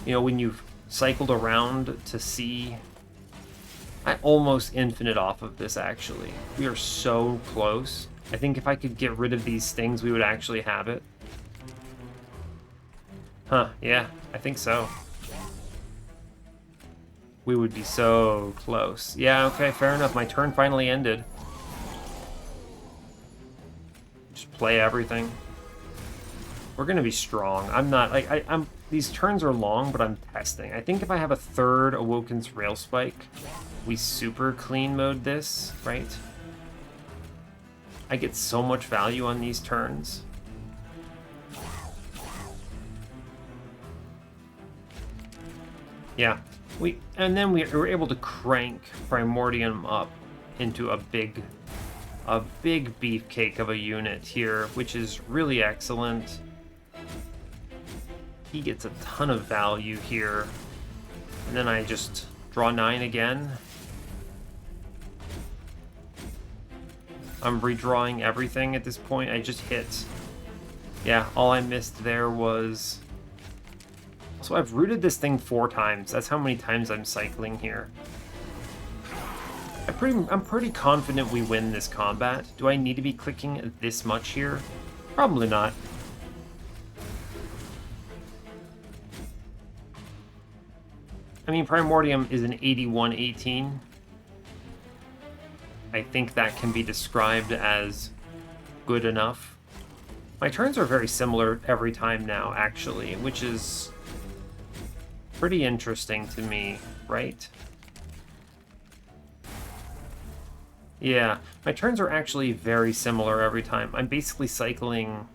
You know, when you've cycled around to see... I almost infinite off of this, actually. We are so close. I think if I could get rid of these stings, we would actually have it. Huh, yeah, I think so. We would be so close. Yeah, okay, fair enough. My turn finally ended. Just play everything. We're gonna be strong. I'm not, like, I'm these turns are long, but I'm testing. I think if I have a third Awoken's Rail Spike, we super clean mode this, right? I get so much value on these turns. Yeah, and then we were able to crank Primordium up into a big beefcake of a unit here, which is really excellent. He gets a ton of value here. And then I just draw 9 again. I'm redrawing everything at this point. I just hit. Yeah, all I missed there was... So I've rooted this thing 4 times. That's how many times I'm cycling here. I'm pretty confident we win this combat. Do I need to be clicking this much here? Probably not. I mean, Primordium is an 81-18. I think that can be described as good enough. My turns are very similar every time now, actually, which is pretty interesting to me, right? Yeah, my turns are actually very similar every time. I'm basically cycling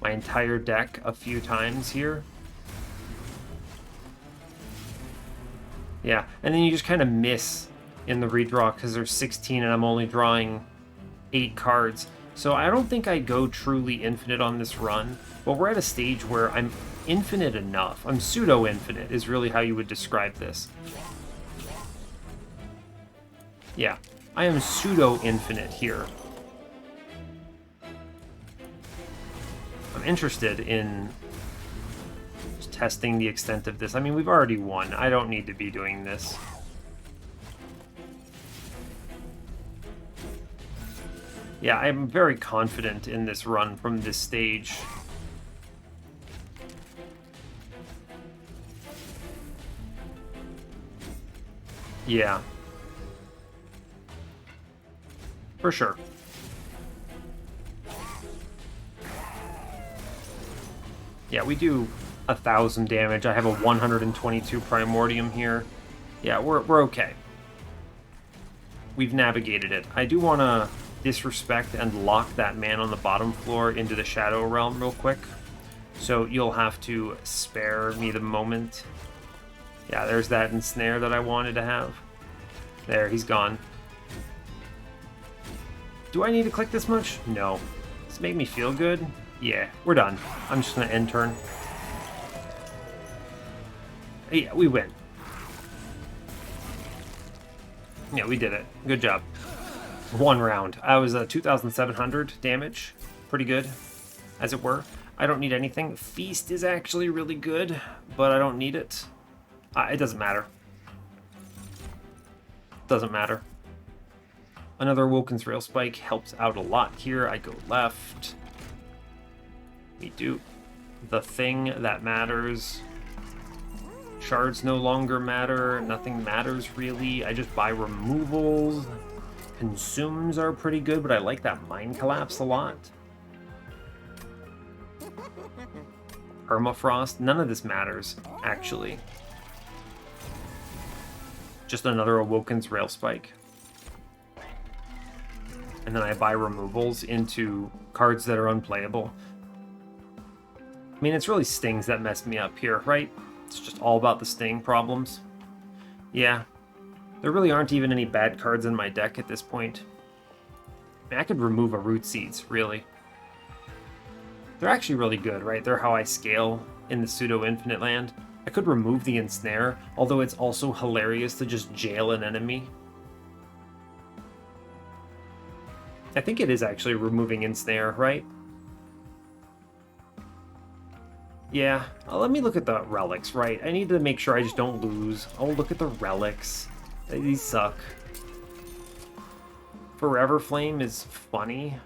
my entire deck a few times here. Yeah, and then you just kind of miss in the redraw because there's 16 and I'm only drawing 8 cards. So I don't think I go truly infinite on this run, but we're at a stage where I'm infinite enough. I'm pseudo-infinite is really how you would describe this. Yeah, I am pseudo-infinite here. I'm interested in testing the extent of this. I mean, we've already won. I don't need to be doing this. Yeah, I'm very confident in this run from this stage. Yeah. For sure. Yeah, we do 1,000 damage. I have a 122 Primordium here. Yeah, we're okay. We've navigated it. I do want to disrespect and lock that man on the bottom floor into the Shadow Realm real quick. So you'll have to spare me the moment. Yeah, there's that ensnare that I wanted to have. There, he's gone. Do I need to click this much? No. Does it make me feel good? Yeah, we're done. I'm just going to end turn. Yeah, we win. Yeah, we did it. Good job. 1 round. I was 2,700 damage. Pretty good, as it were. I don't need anything. Feast is actually really good, but I don't need it. It doesn't matter. Doesn't matter. Another Awoken's Rail Spike helps out a lot here. I go left. We do the thing that matters. Shards no longer matter. Nothing matters, really. I just buy removals. Consumes are pretty good, but I like that Mind Collapse a lot. permafrost. None of this matters, actually. Just another Awoken's Rail Spike. And then I buy removals into cards that are unplayable. I mean, it's really stings that messed me up here, right? It's just all about the sting problems. Yeah. There really aren't even any bad cards in my deck at this point. I mean, I could remove a Root Seeds, really. They're actually really good, right? They're how I scale in the pseudo-infinite land. I could remove the Ensnare, although it's also hilarious to just jail an enemy. I think it is actually removing Ensnare, right? Yeah, let me look at the relics, right? I need to make sure I just don't lose. Oh, look at the relics. These suck. Forever Flame is funny,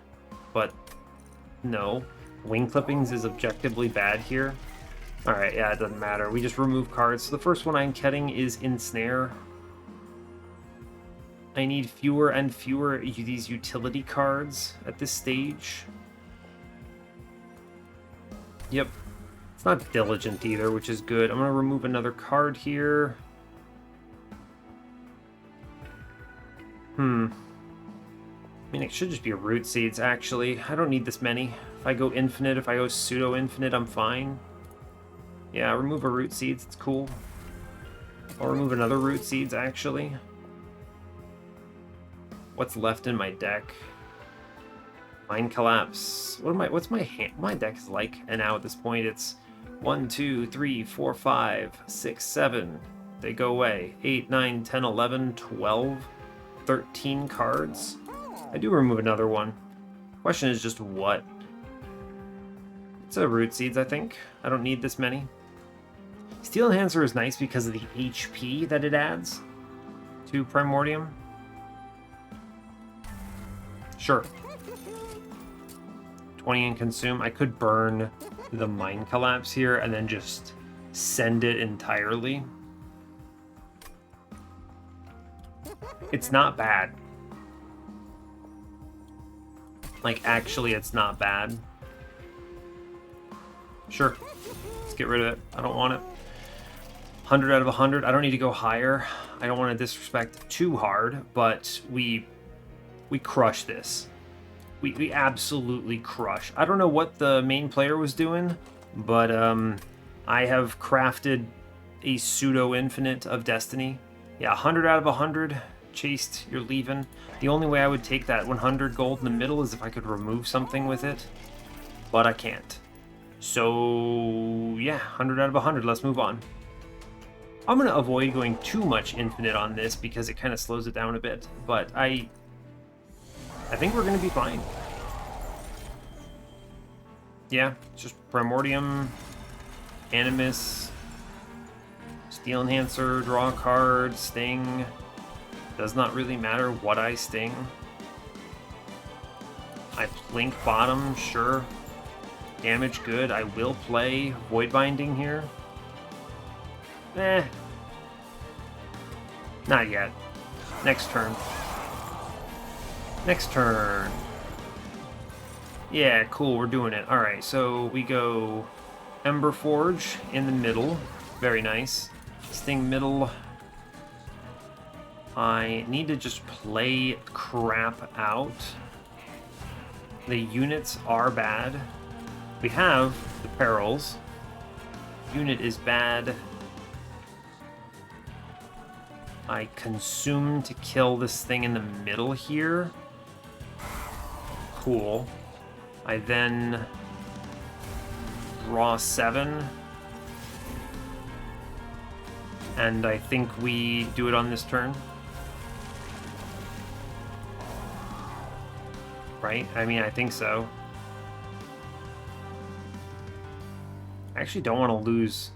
but no. Wing Clippings is objectively bad here. Alright, yeah, it doesn't matter. We just remove cards. So the first one I'm getting is Ensnare. I need fewer and fewer these utility cards at this stage. Yep. It's not Diligent either, which is good. I'm going to remove another card here. I mean, it should just be Root Seeds, actually. I don't need this many. If I go infinite, if I go pseudo-infinite, I'm fine. Yeah, remove a Root Seeds. It's cool. I'll remove another Root Seeds, actually. What's left in my deck? Mind Collapse. What's my hand? My deck is like, and now at this point it's 1, 2, 3, 4, 5, 6, 7. They go away. 8, 9, 10, 11, 12, 13 cards. I do remove another one. Question is just what? It's a Root Seeds, I think. I don't need this many. Steel Enhancer is nice because of the HP that it adds to Primordium. Sure. 20 and consume. I could burn the Mind Collapse here and then just send it entirely. It's not bad. Like, actually, it's not bad. Sure. Let's get rid of it. I don't want it. 100 out of 100. I don't need to go higher. I don't want to disrespect too hard, but we crush this. We absolutely crush. I don't know what the main player was doing, but I have crafted a pseudo-infinite of Destiny. Yeah, 100 out of 100. Chased, you're leaving. The only way I would take that 100 gold in the middle is if I could remove something with it, but I can't. So, yeah, 100 out of 100. Let's move on. I'm going to avoid going too much infinite on this because it kind of slows it down a bit, but I think we're going to be fine. Yeah, it's just Primordium, Animus, Steel Enhancer, draw a card, Sting. Does not really matter what I Sting. I Plink bottom, sure. Damage good. I will play Void Binding here. Not yet. Next turn. Next turn. Yeah, cool, we're doing it. Alright, so we go Ember Forge in the middle. Very nice. Sting middle. I need to just play crap out. The units are bad. We have the perils. Unit is bad. I consume to kill this thing in the middle here. Cool. I then draw 7. And I think we do it on this turn. Right? I mean, I think so. I actually don't want to lose.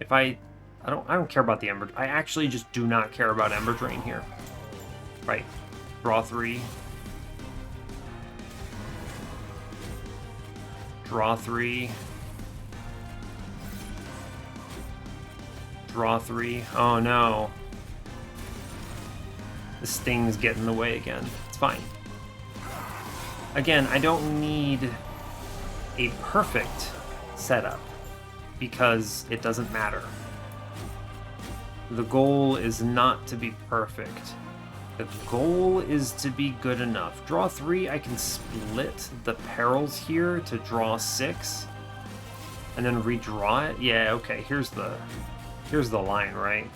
If I don't care about the Ember. I actually just do not care about Ember Drain here. Right. Draw 3. Draw 3. Draw 3. Oh no. The Sting's getting in the way again. It's fine. Again, I don't need a perfect setup. because it doesn't matter. The goal is not to be perfect. The goal is to be good enough. Draw 3, I can split the perils here to draw 6. And then redraw it? Yeah, okay, here's the line, right?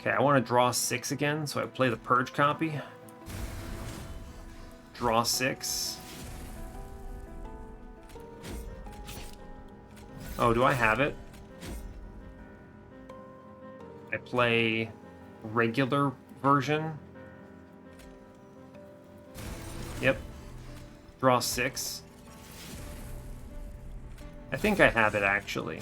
Okay, I want to draw 6 again, so I play the Purge copy. Draw 6. Oh, do I have it? I play regular version. Yep. Draw 6. I think I have it, actually.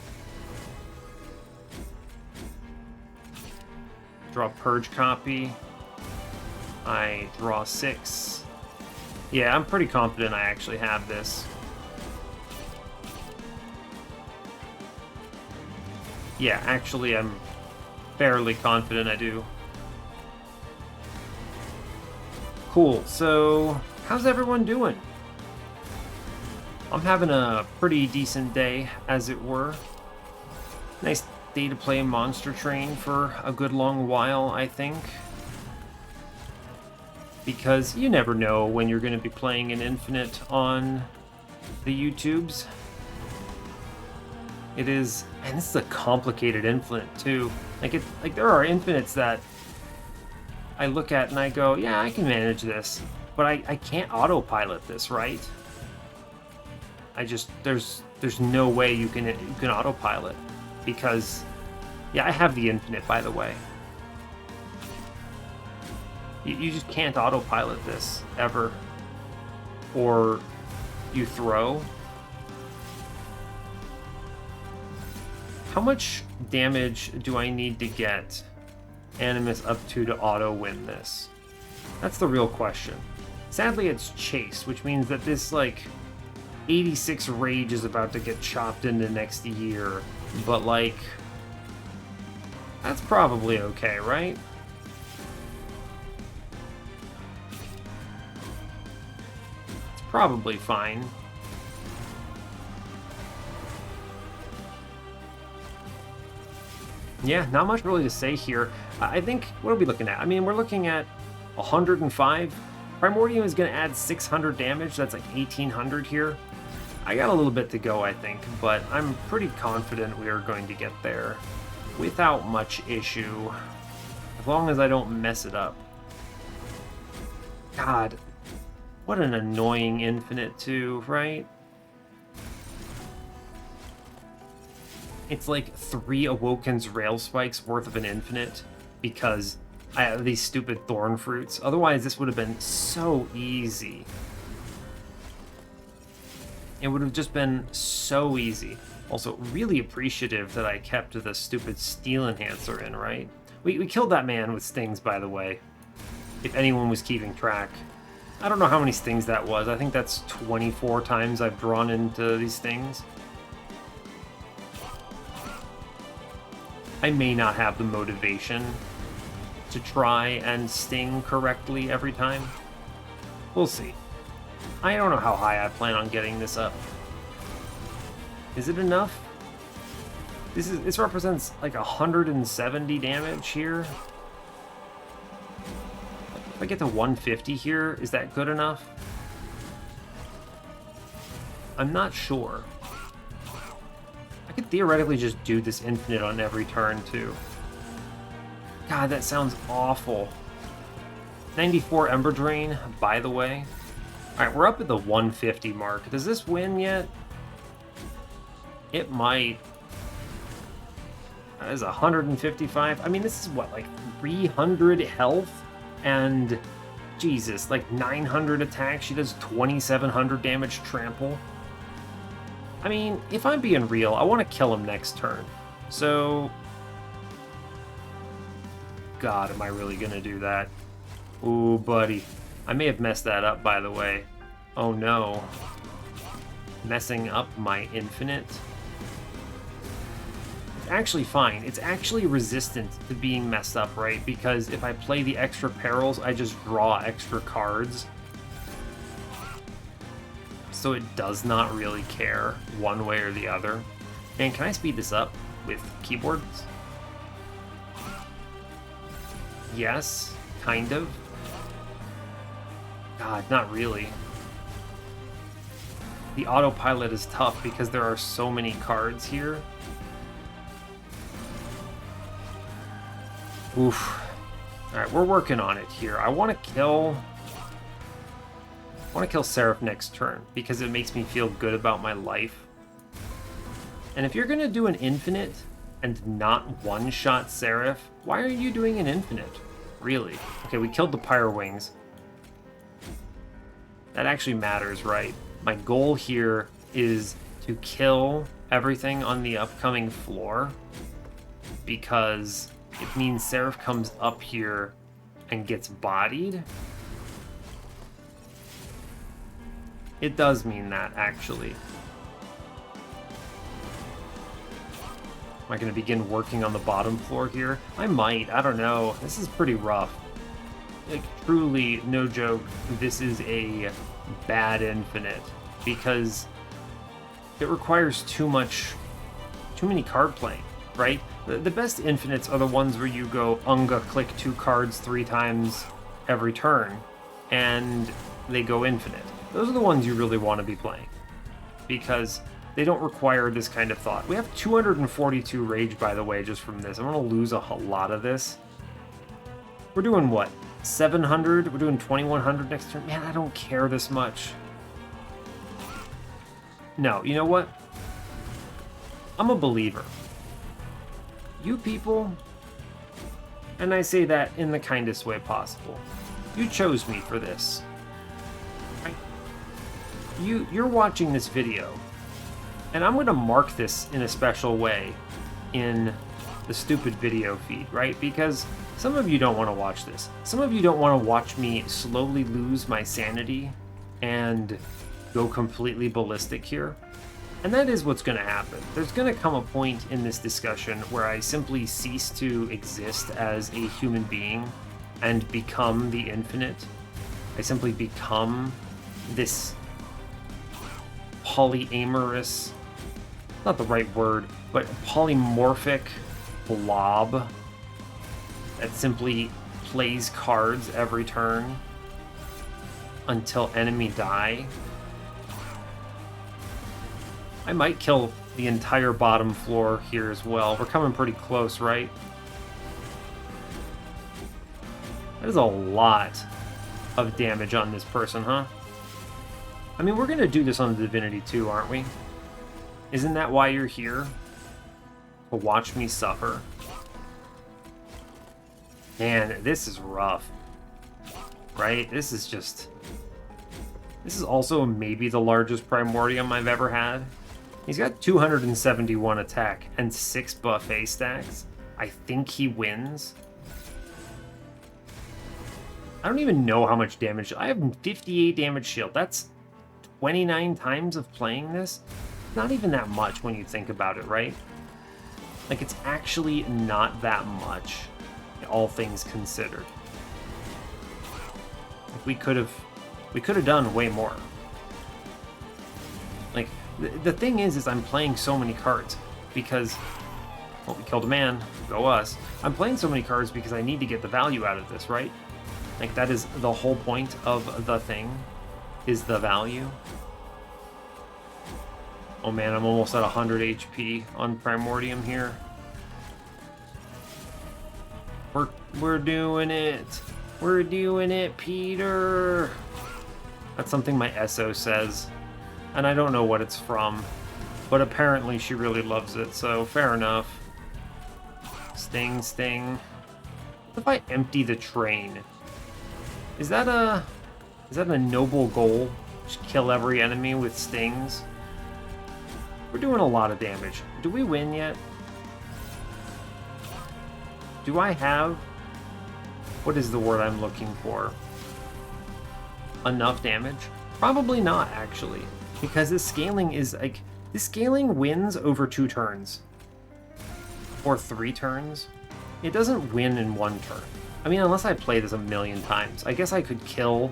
Draw Purge copy. I draw 6. Yeah, I'm pretty confident I actually have this. Yeah, actually, I'm fairly confident I do. Cool, so how's everyone doing? I'm having a pretty decent day, as it were. Nice day to play Monster Train for a good long while, I think. Because you never know when you're going to be playing an infinite on the YouTubes. It is, and this is a complicated infinite too. Like there are infinites that I look at and I go, yeah, I can manage this, but I can't autopilot this, right? There's no way you can autopilot, because yeah, I have the infinite, by the way. You just can't autopilot this ever, or you throw. How much damage do I need to get Animus up to auto win this? That's the real question. Sadly, it's Chase, which means that this, like, 86 Rage is about to get chopped into next year. But, like, that's probably okay, right? It's probably fine. Yeah, not much really to say here. I think, what are we looking at? I mean, we're looking at 105. Primordium is going to add 600 damage. That's like 1800 here. I got a little bit to go, I think, but I'm pretty confident we are going to get there without much issue, as long as I don't mess it up. God, what an annoying infinite too, right? It's like 3 Awoken's Rail Spikes worth of an infinite because I have these stupid Thorn Fruits. Otherwise, this would have been so easy. It would have just been so easy. Also, really appreciative that I kept the stupid Steel Enhancer in, right? We killed that man with stings, by the way, if anyone was keeping track. I don't know how many stings that was. I think that's 24 times I've drawn into these stings. I may not have the motivation to try and sting correctly every time. We'll see. I don't know how high I plan on getting this up. Is it enough? This represents like 170 damage here. If I get to 150 here, is that good enough? I'm not sure. I could theoretically just do this infinite on every turn, too. God, that sounds awful. 94 Ember Drain, by the way. Alright, we're up at the 150 mark. Does this win yet? It might. That is 155. I mean, this is what, like 300 health? And, Jesus, like 900 attack. She does 2700 damage trample. I mean, if I'm being real, I want to kill him next turn. So, God, am I really going to do that? Ooh, buddy. I may have messed that up, by the way. Oh, no. Messing up my infinite. It's actually fine. It's actually resistant to being messed up, right? Because if I play the extra perils, I just draw extra cards. so it does not really care one way or the other. And can I speed this up with keyboards? Yes, kind of. God, not really. The autopilot is tough because there are so many cards here. Oof. Alright, we're working on it here. I want to kill Seraph next turn because it makes me feel good about my life. And if you're going to do an infinite and not one-shot Seraph, why are you doing an infinite? Really? Okay, we killed the Pyre Wings. That actually matters, right? My goal here is to kill everything on the upcoming floor because it means Seraph comes up here and gets bodied. It does mean that, actually. Am I going to begin working on the bottom floor here? I might. I don't know. This is pretty rough. Like, truly, no joke, this is a bad infinite because it requires too many card playing, right? The best infinites are the ones where you go Unga, click 2 cards 3 times every turn, and they go infinite. Those are the ones you really want to be playing because they don't require this kind of thought. We have 242 rage, by the way, just from this. I'm going to lose a lot of this. We're doing what? 700? We're doing 2100 next turn? Man, I don't care this much. No, you know what? I'm a believer. You people, and I say that in the kindest way possible, you chose me for this. Right? You're watching this video, and I'm going to mark this in a special way in the stupid video feed, right? Because some of you don't want to watch this. Some of you don't want to watch me slowly lose my sanity and go completely ballistic here. And that is what's going to happen. There's going to come a point in this discussion where I simply cease to exist as a human being and become the infinite. I simply become this polyamorous, not the right word, but polymorphic blob that simply plays cards every turn until enemy die. I might kill the entire bottom floor here as well. We're coming pretty close, right? That is a lot of damage on this person, huh? I mean, we're going to do this on the Divinity too, aren't we? Isn't that why you're here? To watch me suffer? Man, this is rough. Right? This is also maybe the largest Primordium I've ever had. He's got 271 attack and 6 buffet stacks. I think he wins. I don't even know how much damage. I have 58 damage shield. That's 29 times of playing this. Not even that much when you think about it, right? Like, it's actually not that much, all things considered. Like, we could have done way more. Like, the thing is I'm playing so many cards because, well, we killed a man, go us. I'm playing so many cards because I need to get the value out of this, right? Like, that is the whole point of the thing, is the value. Oh man, I'm almost at 100 HP on Primordium here. We're doing it. We're doing it, Peter. That's something my SO says. And I don't know what it's from. But apparently she really loves it, so fair enough. Sting, sting. What if I empty the train? Is that a noble goal? Just kill every enemy with stings? We're doing a lot of damage. Do we win yet? Do I have... What is the word I'm looking for? Enough damage? Probably not, actually. Because this scaling is like... This scaling wins over 2 turns. Or 3 turns. It doesn't win in 1 turn. I mean, unless I play this a million times. I guess I could kill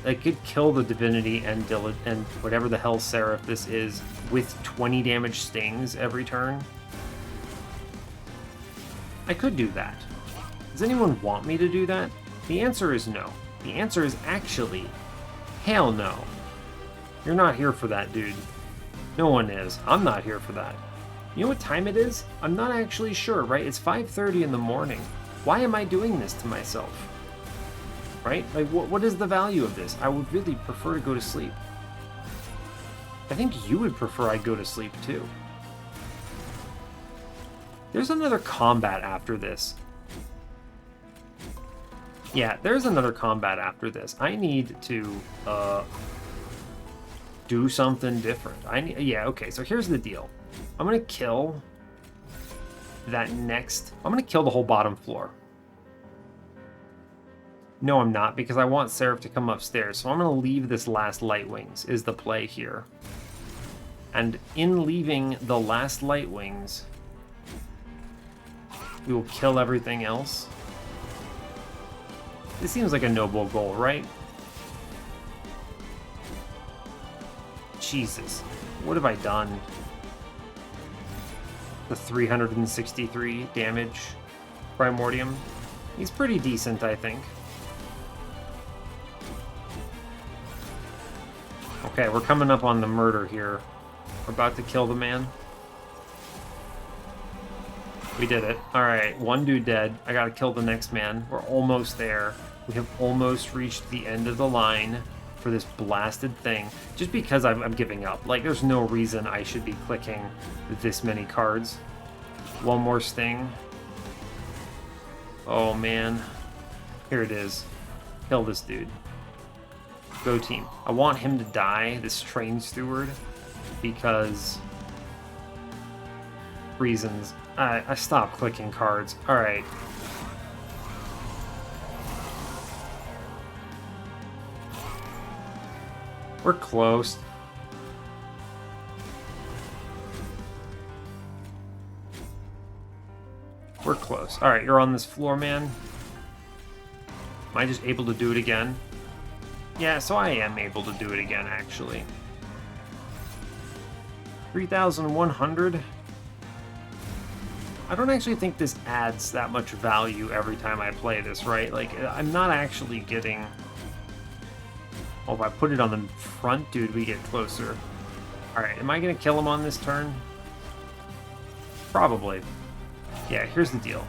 I could kill the Divinity and and whatever the hell Seraph this is with 20 damage stings every turn. I could do that. Does anyone want me to do that? The answer is no. The answer is actually, hell no. You're not here for that, dude. No one is. I'm not here for that. You know what time it is? I'm not actually sure, right? It's 5:30 in the morning. Why am I doing this to myself? Right? Like, what is the value of this? I would really prefer to go to sleep. I think you would prefer I go to sleep, too. There's another combat after this. Yeah, there's another combat after this. I need to, do something different. Yeah, okay, so here's the deal. I'm gonna kill that next... I'm gonna kill the whole bottom floor. No, I'm not, because I want Seraph to come upstairs. So I'm going to leave this last Light Wings, is the play here. And in leaving the last Light Wings, we will kill everything else. This seems like a noble goal, right? Jesus, what have I done? The 363 damage Primordium. He's pretty decent, I think. Okay, we're coming up on the murder here. We're about to kill the man. We did it. Alright, one dude dead. I gotta kill the next man. We're almost there. We have almost reached the end of the line for this blasted thing. Just because I'm giving up. Like, there's no reason I should be clicking this many cards. One more sting. Oh, man. Here it is. Kill this dude. Go team. I want him to die, this train steward, because reasons. I stopped clicking cards. Alright. We're close. We're close. Alright, you're on this floor, man. Am I just able to do it again? Yeah, so I am able to do it again, actually. 3,100? I don't actually think this adds that much value every time I play this, right? Like, I'm not actually getting... Oh, if I put it on the front, dude, we get closer. Alright, am I going to kill him on this turn? Probably. Yeah, here's the deal.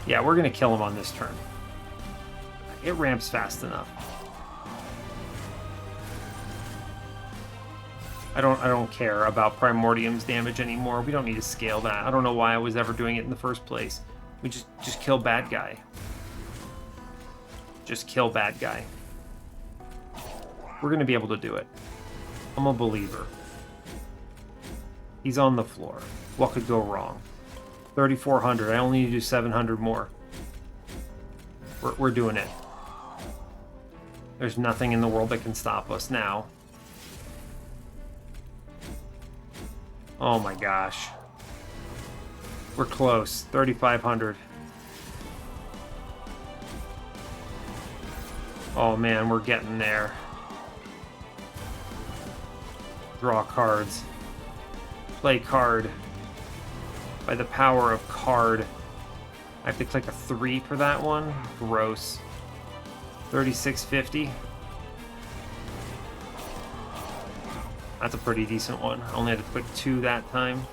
Yeah, we're going to kill him on this turn. It ramps fast enough. I don't care about Primordium's damage anymore. We don't need to scale that. I don't know why I was ever doing it in the first place. We just kill bad guy. Just kill bad guy. We're going to be able to do it. I'm a believer. He's on the floor. What could go wrong? 3,400. I only need to do 700 more. We're doing it. There's nothing in the world that can stop us now. Oh my gosh. We're close. 3,500. Oh man, we're getting there. Draw cards. Play card. By the power of card. I have to click a 3 for that one. Gross. 3,650. That's a pretty decent one. I only had to click 2 that time.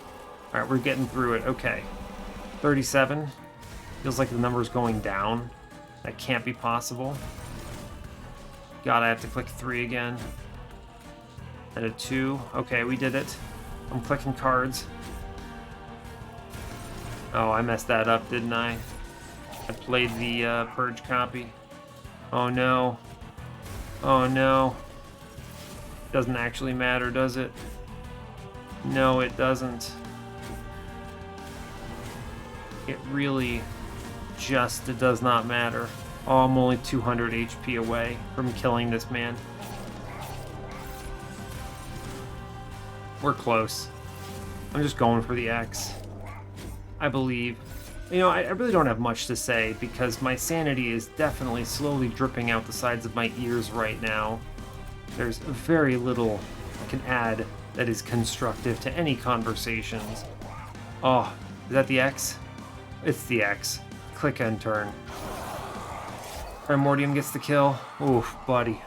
Alright, we're getting through it. Okay. 37. Feels like the number's going down. That can't be possible. God, I have to click 3 again. And a 2. Okay, we did it. I'm clicking cards. Oh, I messed that up, didn't I? I played the purge copy. Oh no. Oh no. Doesn't actually matter, does it? No, it doesn't. It really just does not matter. Oh, I'm only 200 HP away from killing this man. We're close. I'm just going for the X. I believe. You know, I really don't have much to say because my sanity is definitely slowly dripping out the sides of my ears right now. There's very little I can add that is constructive to any conversations. Oh, is that the X? It's the X. Click and turn. Primordium gets the kill. Oof, buddy.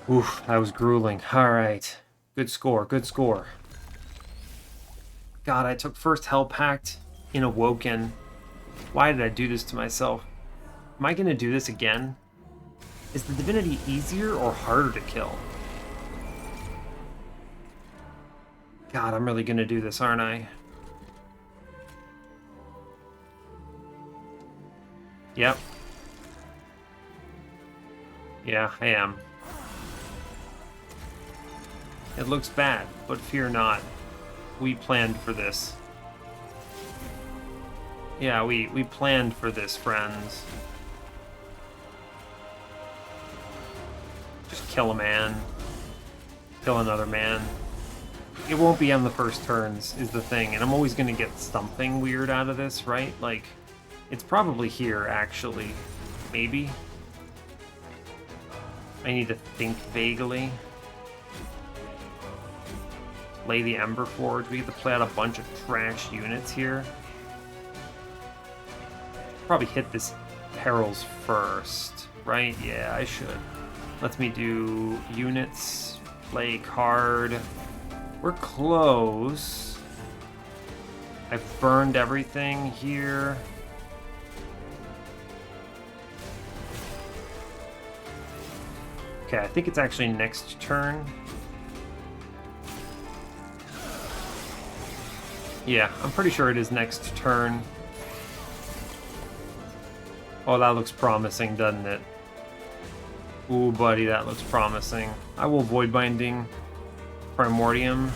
Oof, that was grueling. Alright. Good score, good score. God, I took first Hell Pact in Awoken. Why did I do this to myself? Am I gonna do this again? Is the Divinity easier or harder to kill? God, I'm really gonna do this, aren't I? Yep. Yeah, I am. It looks bad, but fear not. We planned for this. Yeah, we planned for this, friends. Just kill a man. Kill another man. It won't be on the first turns, is the thing, and I'm always gonna get something weird out of this, right? Like, it's probably here, actually. Maybe? I need to think vaguely. Play the Ember Forge. We get to play out a bunch of trash units here. Probably hit this Perils first, right? Yeah, I should. Lets me do units, play card. We're close. I've burned everything here. Okay, I think it's actually next turn. Yeah, I'm pretty sure it is next turn. Oh, that looks promising, doesn't it? Ooh, buddy, that looks promising. I will Void Binding Primordium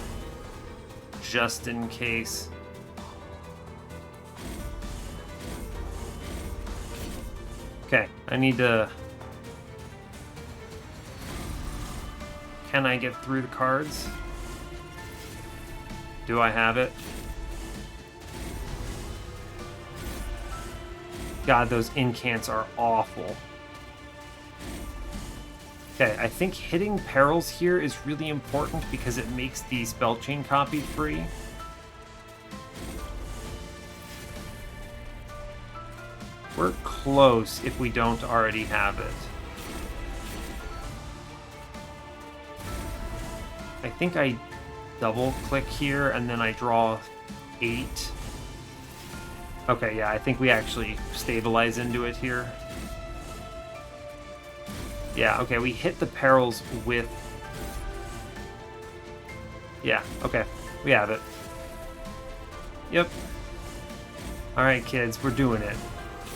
just in case. Okay, I need to... Can I get through the cards? Do I have it? God, those incants are awful. Okay, I think hitting Perils here is really important because it makes the spell chain copy free. We're close if we don't already have it. I think I double click here and then I draw 8. Okay, yeah, I think we actually stabilize into it here. Yeah, okay, we hit the Perils with... Yeah, okay, we have it. Yep. Alright, kids, we're doing it.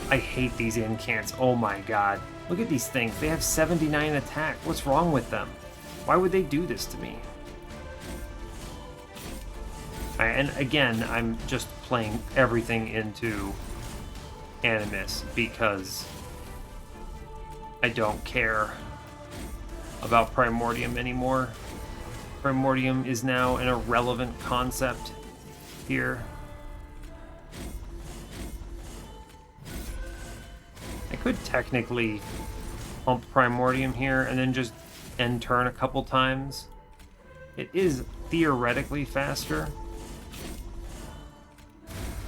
I hate these incants, oh my god. Look at these things, they have 79 attack. What's wrong with them? Why would they do this to me? Alright, and again, I'm just playing everything into Animus because I don't care about Primordium anymore. Primordium is now an irrelevant concept here. I could technically pump Primordium here and then just end turn a couple times. It is theoretically faster.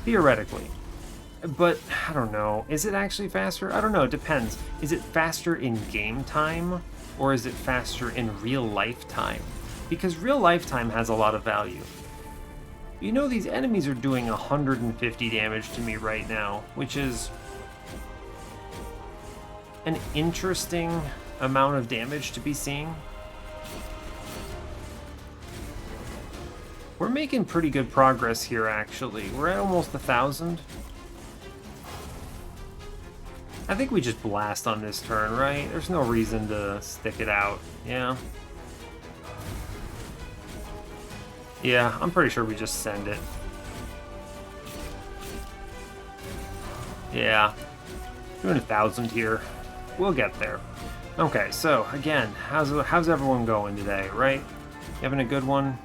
Theoretically. But, I don't know. Is it actually faster? I don't know. It depends. Is it faster in game time? Or is it faster in real life time? Because real life time has a lot of value. You know, these enemies are doing 150 damage to me right now, which is an interesting amount of damage to be seeing. We're making pretty good progress here, actually. We're at almost 1,000. I think we just blast on this turn, right? There's no reason to stick it out. Yeah. Yeah, I'm pretty sure we just send it. Yeah. Doing 1,000 here. We'll get there. Okay, so, again, how's everyone going today, right? You having a good one?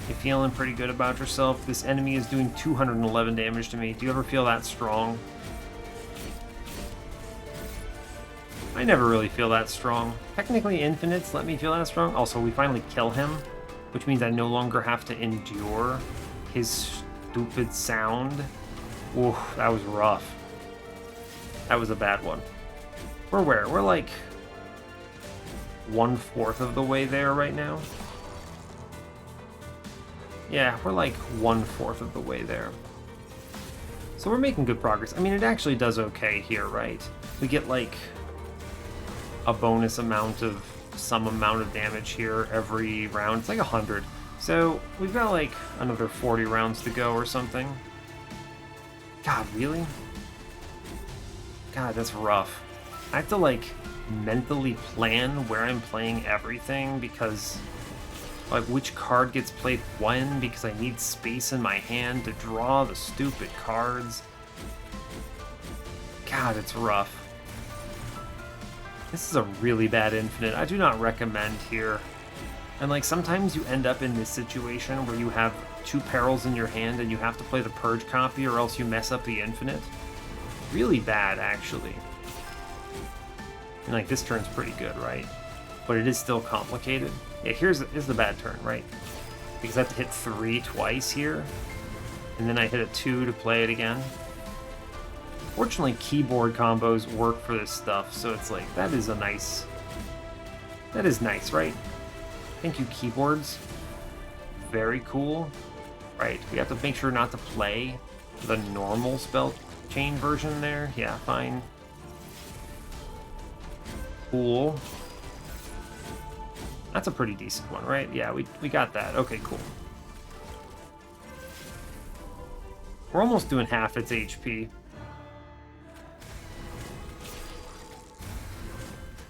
You feeling pretty good about yourself? This enemy is doing 211 damage to me. Do you ever feel that strong? I never really feel that strong. Technically, infinites let me feel that strong. Also, we finally kill him, which means I no longer have to endure his stupid sound. Ooh, that was rough. That was a bad one. We're where? We're like 1/4 of the way there right now. Yeah, we're like 1/4 of the way there. So we're making good progress. I mean, it actually does okay here, right? We get like a bonus amount of some amount of damage here every round. It's like 100. So we've got like another 40 rounds to go or something. God, really? God, that's rough. I have to like mentally plan where I'm playing everything because like which card gets played when because I need space in my hand to draw the stupid cards. God, it's rough. This is a really bad infinite. I do not recommend here. And like sometimes you end up in this situation where you have 2 perils in your hand and you have to play the purge copy or else you mess up the infinite. Really bad, actually. And like this turn's pretty good, right? But it is still complicated. Yeah, here's the bad turn, right? Because I have to hit 3 twice here, and then I hit a 2 to play it again. Fortunately, keyboard combos work for this stuff, so it's like, that is nice, right? Thank you, keyboards. Very cool. Right, we have to make sure not to play the normal spell chain version there. Yeah, fine. Cool. That's a pretty decent one, right? Yeah, we got that. Okay, cool. We're almost doing half its HP.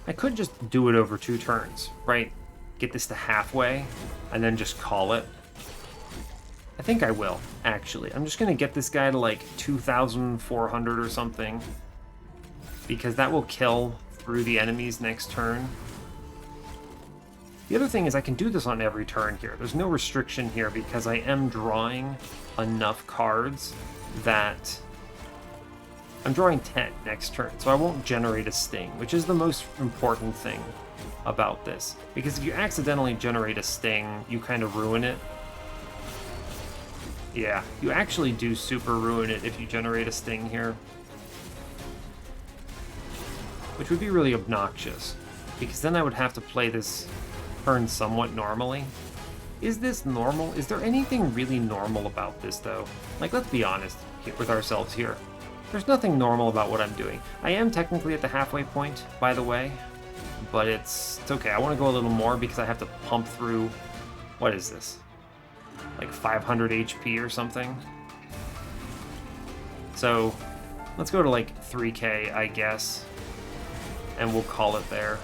I could just do it over 2 turns, right? Get this to halfway, and then just call it. I think I will, actually. I'm just going to get this guy to like 2,400 or something, because that will kill through the enemies next turn. The other thing is I can do this on every turn here. There's no restriction here because I am drawing enough cards that I'm drawing 10 next turn, so I won't generate a sting, which is the most important thing about this. Because if you accidentally generate a sting, you kind of ruin it. Yeah, you actually do super ruin it if you generate a sting here. Which would be really obnoxious, because then I would have to play this turn somewhat normally. Is this normal? Is there anything really normal about this, though? Like, let's be honest with ourselves here. There's nothing normal about what I'm doing. I am technically at the halfway point, by the way, but it's okay. I want to go a little more because I have to pump through, what is this? Like 500 HP or something. So let's go to like 3K, I guess, and we'll call it there.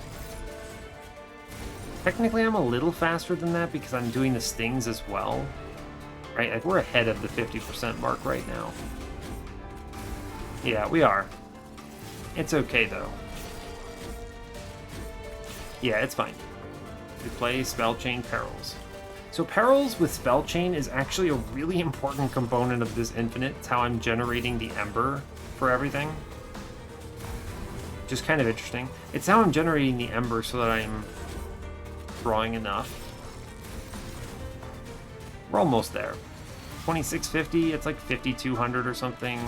Technically, I'm a little faster than that because I'm doing the stings as well, right? Like, we're ahead of the 50% mark right now. Yeah, we are. It's okay, though. Yeah, it's fine. We play Spell Chain Perils. So Perils with Spell Chain is actually a really important component of this infinite. It's how I'm generating the Ember for everything. Just kind of interesting. It's how I'm generating the Ember so that I'm drawing enough. We're almost there. 2650, it's like 5200 or something.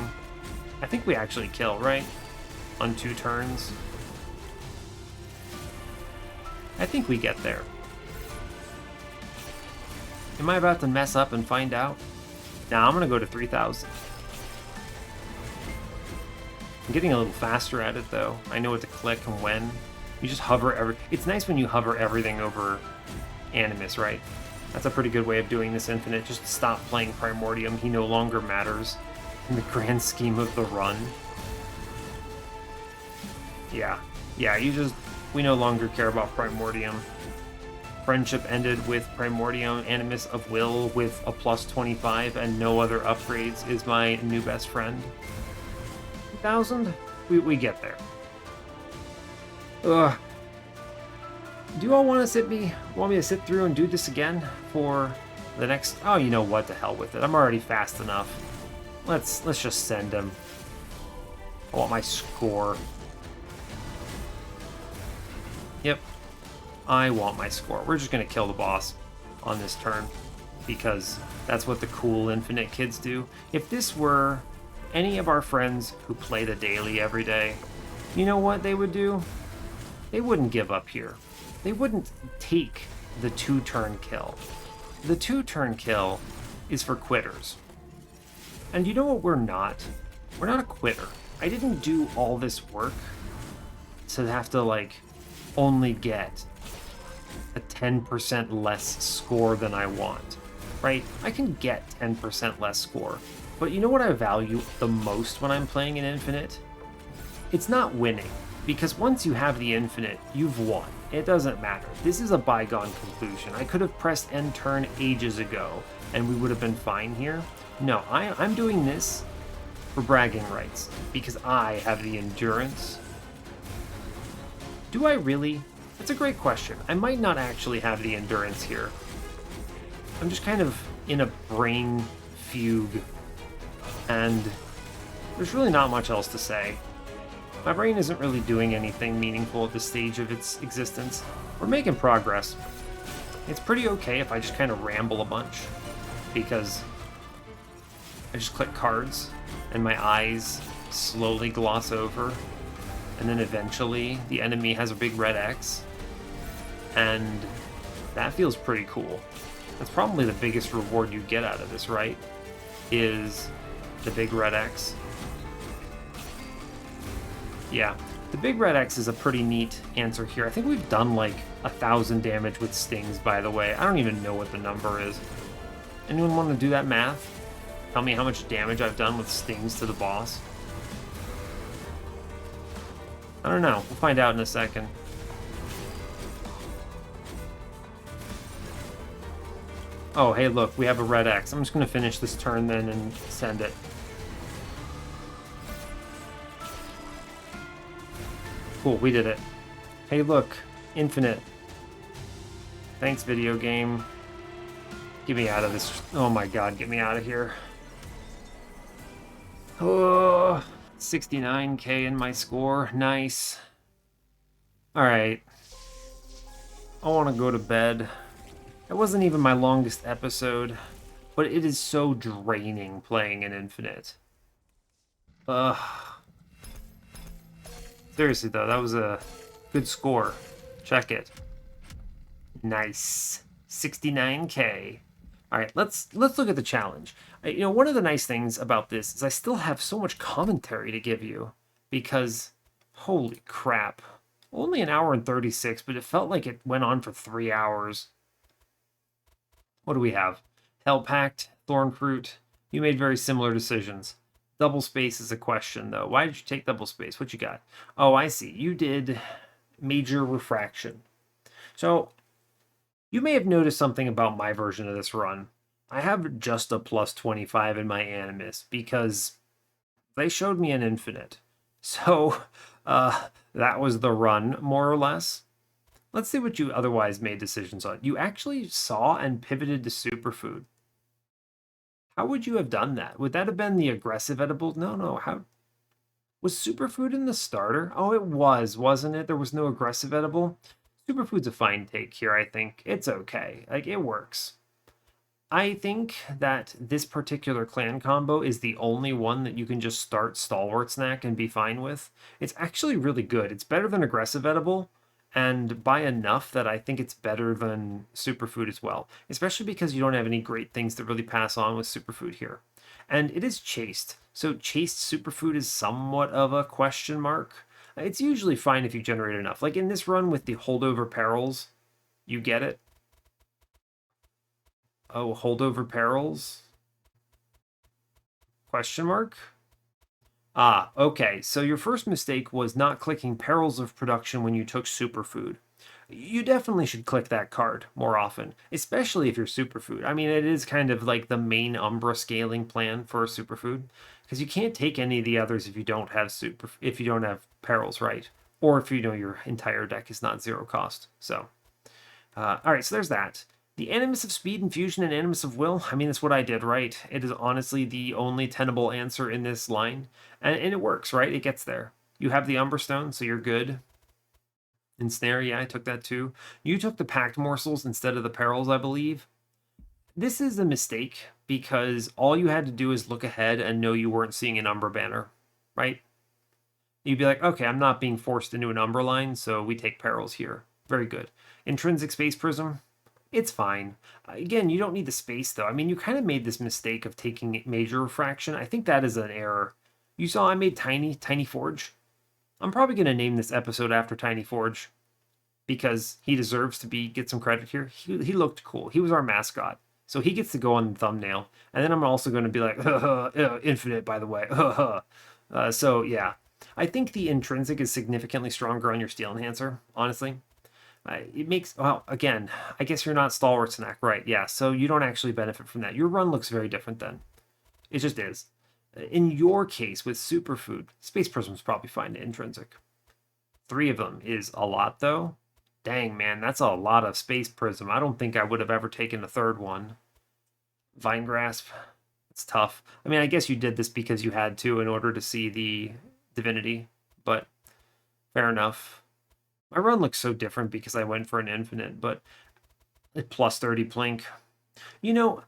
I think we actually kill, right? On 2 turns. I think we get there. Am I about to mess up and find out? Nah, I'm gonna go to 3000. I'm getting a little faster at it though. I know what to click and when. You just hover it's nice when you hover everything over Animus, right? That's a pretty good way of doing this infinite. Just stop playing Primordium. He no longer matters in the grand scheme of the run. Yeah, we no longer care about Primordium. Friendship ended with Primordium. Animus of Will with a plus 25 and no other upgrades is my new best friend. 2000? We get there. Ugh. Do you all want me to sit through and do this again for The next... Oh, you know what? To hell with it. I'm already fast enough. Let's just send him. I want my score. Yep. I want my score. We're just going to kill the boss on this turn because that's what the cool Infinite kids do. If this were any of our friends who play the daily every day, you know what they would do? They wouldn't give up here. They wouldn't take the 2-turn kill. The 2-turn kill is for quitters. And you know what we're not? We're not a quitter. I didn't do all this work to have to, like, only get a 10% less score than I want, right? I can get 10% less score. But you know what I value the most when I'm playing an Infinite? It's not winning. Because once you have the Infinite, you've won. It doesn't matter. This is a bygone conclusion. I could have pressed end turn ages ago, and we would have been fine here. No, I'm doing this for bragging rights, because I have the endurance. Do I really? That's a great question. I might not actually have the endurance here. I'm just kind of in a brain fugue, and there's really not much else to say. My brain isn't really doing anything meaningful at this stage of its existence. We're making progress. It's pretty okay if I just kind of ramble a bunch, because I just click cards and my eyes slowly gloss over, and then eventually the enemy has a big red X, and that feels pretty cool. That's probably the biggest reward you get out of this, right? Is the big red X. Yeah, the big red X is a pretty neat answer here. I think we've done like 1,000 damage with stings, by the way. I don't even know what the number is. Anyone want to do that math? Tell me how much damage I've done with stings to the boss. I don't know. We'll find out in a second. Oh, hey, look, we have a red X. I'm just going to finish this turn then and send it. Cool, we did it. Hey, look, Infinite. Thanks, video game. Get me out of this. Oh my god, get me out of here. Oh, 69k in my score. Nice. Alright. I want to go to bed. It wasn't even my longest episode, but it is so draining playing an Infinite. Ugh. Seriously though, that was a good score. Check it. Nice. 69k. All right, let's look at the challenge. You know, one of the nice things about this is I still have so much commentary to give you because holy crap. Only an hour and 36, but it felt like it went on for 3 hours. What do we have? Hellpact, Thornfruit. You made very similar decisions. Double space is a question, though. Why did you take double space? What you got? Oh, I see. You did major refraction. So, you may have noticed something about my version of this run. I have just a plus 25 in my Animus because they showed me an Infinite. So, that was the run, more or less. Let's see what you otherwise made decisions on. You actually saw and pivoted to Superfood. How would you have done that? Would that have been the aggressive edible? No. How was Superfood in the starter? Oh, it was, wasn't it? There was no aggressive edible. Superfood's a fine take here, I think. It's okay. Like, it works. I think that this particular clan combo is the only one that you can just start Stalwart Snack and be fine with. It's actually really good. It's better than aggressive edible, and by enough that I think it's better than Superfood as well, especially because you don't have any great things to really pass on with Superfood here. And it is chased, so chased Superfood is somewhat of a question mark. It's usually fine if you generate enough. Like in this run with the holdover perils, you get it. Oh, holdover perils? Question mark? Ah, okay, so your first mistake was not clicking Perils of Production when you took Superfood. You definitely should click that card more often, especially if you're Superfood. I mean, it is kind of like the main Umbra scaling plan for Superfood, because you can't take any of the others if you don't have Perils, right? Or if you know your entire deck is not 0 cost. So, all right, so there's that. The Animus of Speed, Infusion, and Animus of Will, I mean, that's what I did, right? It is honestly the only tenable answer in this line. And it works, right? It gets there. You have the Umbra Stone, so you're good. Ensnare, yeah, I took that too. You took the Pact Morsels instead of the Perils, I believe. This is a mistake because all you had to do is look ahead and know you weren't seeing an Umbra banner, right? You'd be like, okay, I'm not being forced into an Umbra line, so we take Perils here. Very good. Intrinsic Space Prism, it's fine. Again, you don't need the space, though. I mean, you kind of made this mistake of taking Major Refraction. I think that is an error. You saw I made Tiny Forge. I'm probably going to name this episode after Tiny Forge because he deserves to get some credit here. He looked cool. He was our mascot. So he gets to go on the thumbnail. And then I'm also going to be like, Infinite, by the way. So, yeah. I think the Intrinsic is significantly stronger on your Steel Enhancer, honestly. It makes, well, again, I guess you're not Stalwart Snack, right? Yeah, so you don't actually benefit from that. Your run looks very different then. It just is. In your case, with Superfood, Space Prism's probably fine to Intrinsic. 3 of them is a lot, though. Dang, man, that's a lot of Space Prism. I don't think I would have ever taken a 3rd one. Vine Grasp, it's tough. I mean, I guess you did this because you had to in order to see the Divinity, but fair enough. My run looks so different because I went for an infinite, but plus 30 plink. You know,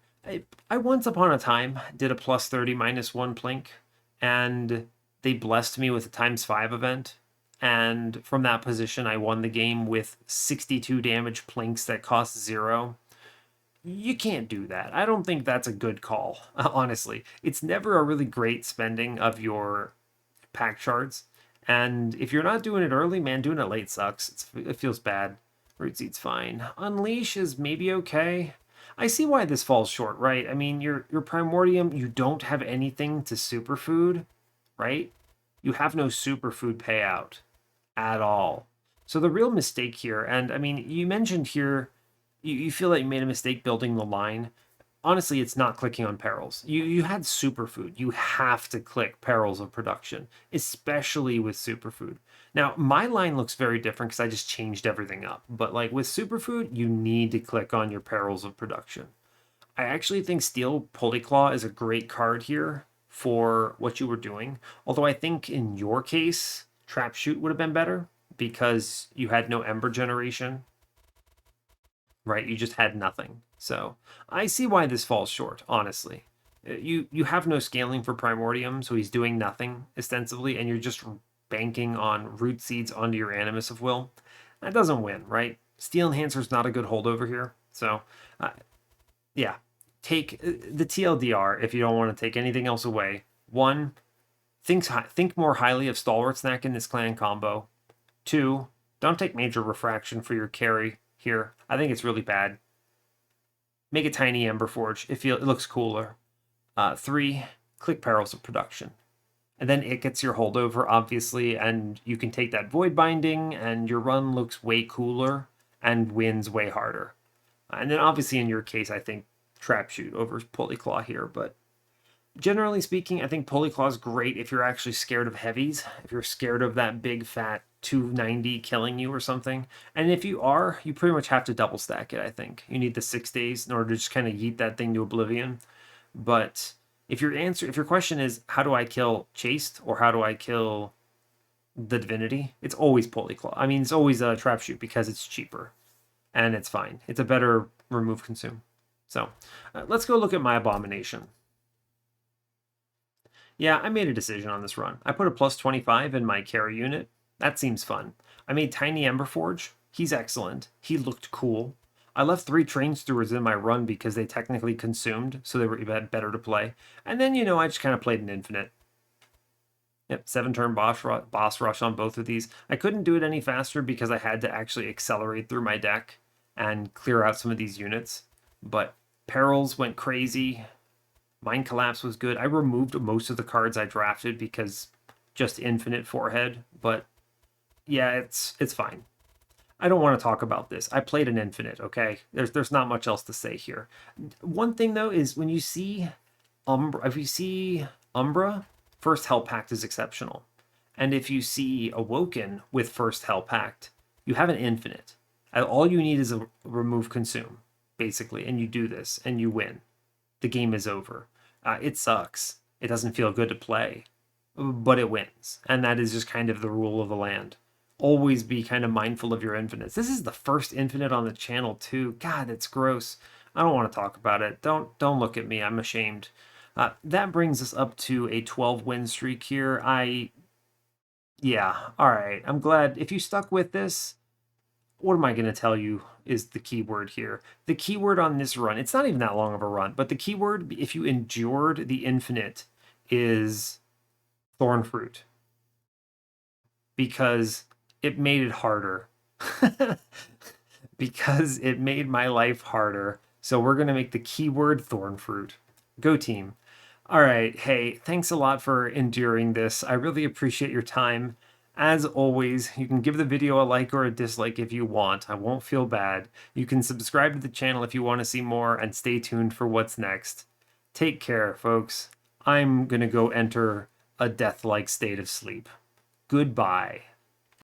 I once upon a time did a plus 30 minus 1 plink, and they blessed me with a ×5 event. And from that position, I won the game with 62 damage plinks that cost 0. You can't do that. I don't think that's a good call, honestly. It's never a really great spending of your pack shards. And if you're not doing it early, man, doing it late sucks. It feels bad. Root Seed's fine. Unleash is maybe okay. I see why this falls short, right? I mean, your Primordium, you don't have anything to superfood, right? You have no superfood payout at all. So the real mistake here, and I mean, you mentioned here, you feel like you made a mistake building the line. Honestly, it's not clicking on Perils. You had Superfood. You have to click Perils of Production, especially with Superfood. Now, my line looks very different because I just changed everything up. But like with Superfood, you need to click on your Perils of Production. I actually think Steel Polyclaw is a great card here for what you were doing. Although I think in your case, Trap Shoot would have been better because you had no Ember generation, right? You just had nothing. So I see why this falls short, honestly. You have no scaling for Primordium, so he's doing nothing, ostensibly, and you're just banking on Root Seeds onto your Animus of Will. That doesn't win, right? Steel Enhancer's not a good holdover here. So, yeah. Take the TLDR if you don't want to take anything else away. 1, think more highly of Stalwart Snack in this clan combo. 2, don't take Major Refraction for your carry here. I think it's really bad. Make a tiny Ember Forge. It looks cooler. 3, click Perils of Production. And then it gets your holdover, obviously, and you can take that Void Binding, and your run looks way cooler and wins way harder. And then obviously in your case, I think Trap Shoot over Polyclaw here, but generally speaking, I think Polyclaw is great if you're actually scared of heavies, if you're scared of that big fat 290 killing you or something. And if you are, you pretty much have to double stack it, I think. You need the 6 days in order to just kind of yeet that thing to oblivion. But if your question is how do I kill Chaste or how do I kill the Divinity, it's always Polyclaw. I mean, it's always a Trap Shoot because it's cheaper and it's fine. It's a better remove consume. So let's go look at my Abomination. Yeah, I made a decision on this run. I put a plus 25 in my carry unit. That seems fun. I made Tiny Ember Forge. He's excellent. He looked cool. I left 3 Train Stewards in my run because they technically consumed, so they were better to play. And then, I just kind of played an infinite. Yep, 7-turn boss rush on both of these. I couldn't do it any faster because I had to actually accelerate through my deck and clear out some of these units. But Perils went crazy. Mind Collapse was good. I removed most of the cards I drafted because just infinite forehead. But yeah, it's fine. I don't want to talk about this. I played an infinite, okay? There's not much else to say here. One thing though is when you see Umbra, if you see Umbra, first Hell Pact is exceptional. And if you see Awoken with first Hell Pact, you have an infinite. All you need is a remove consume, basically, and you do this, and you win. The game is over. It sucks. It doesn't feel good to play, but it wins. And that is just kind of the rule of the land. Always be kind of mindful of your infinites. This is the first infinite on the channel too. God, it's gross. I don't want to talk about it. Don't look at me. I'm ashamed. That brings us up to a 12 win streak here. Yeah, all right. I'm glad if you stuck with this. What am I going to tell you is the keyword here? The keyword on this run, it's not even that long of a run, but the keyword, if you endured the infinite, is thorn fruit, because it made it harder. Because it made my life harder. So we're going to make the keyword thorn fruit. Go team. All right. Hey, thanks a lot for enduring this. I really appreciate your time. As always, you can give the video a like or a dislike if you want. I won't feel bad. You can subscribe to the channel if you want to see more, and stay tuned for what's next. Take care, folks. I'm going to go enter a death-like state of sleep. Goodbye.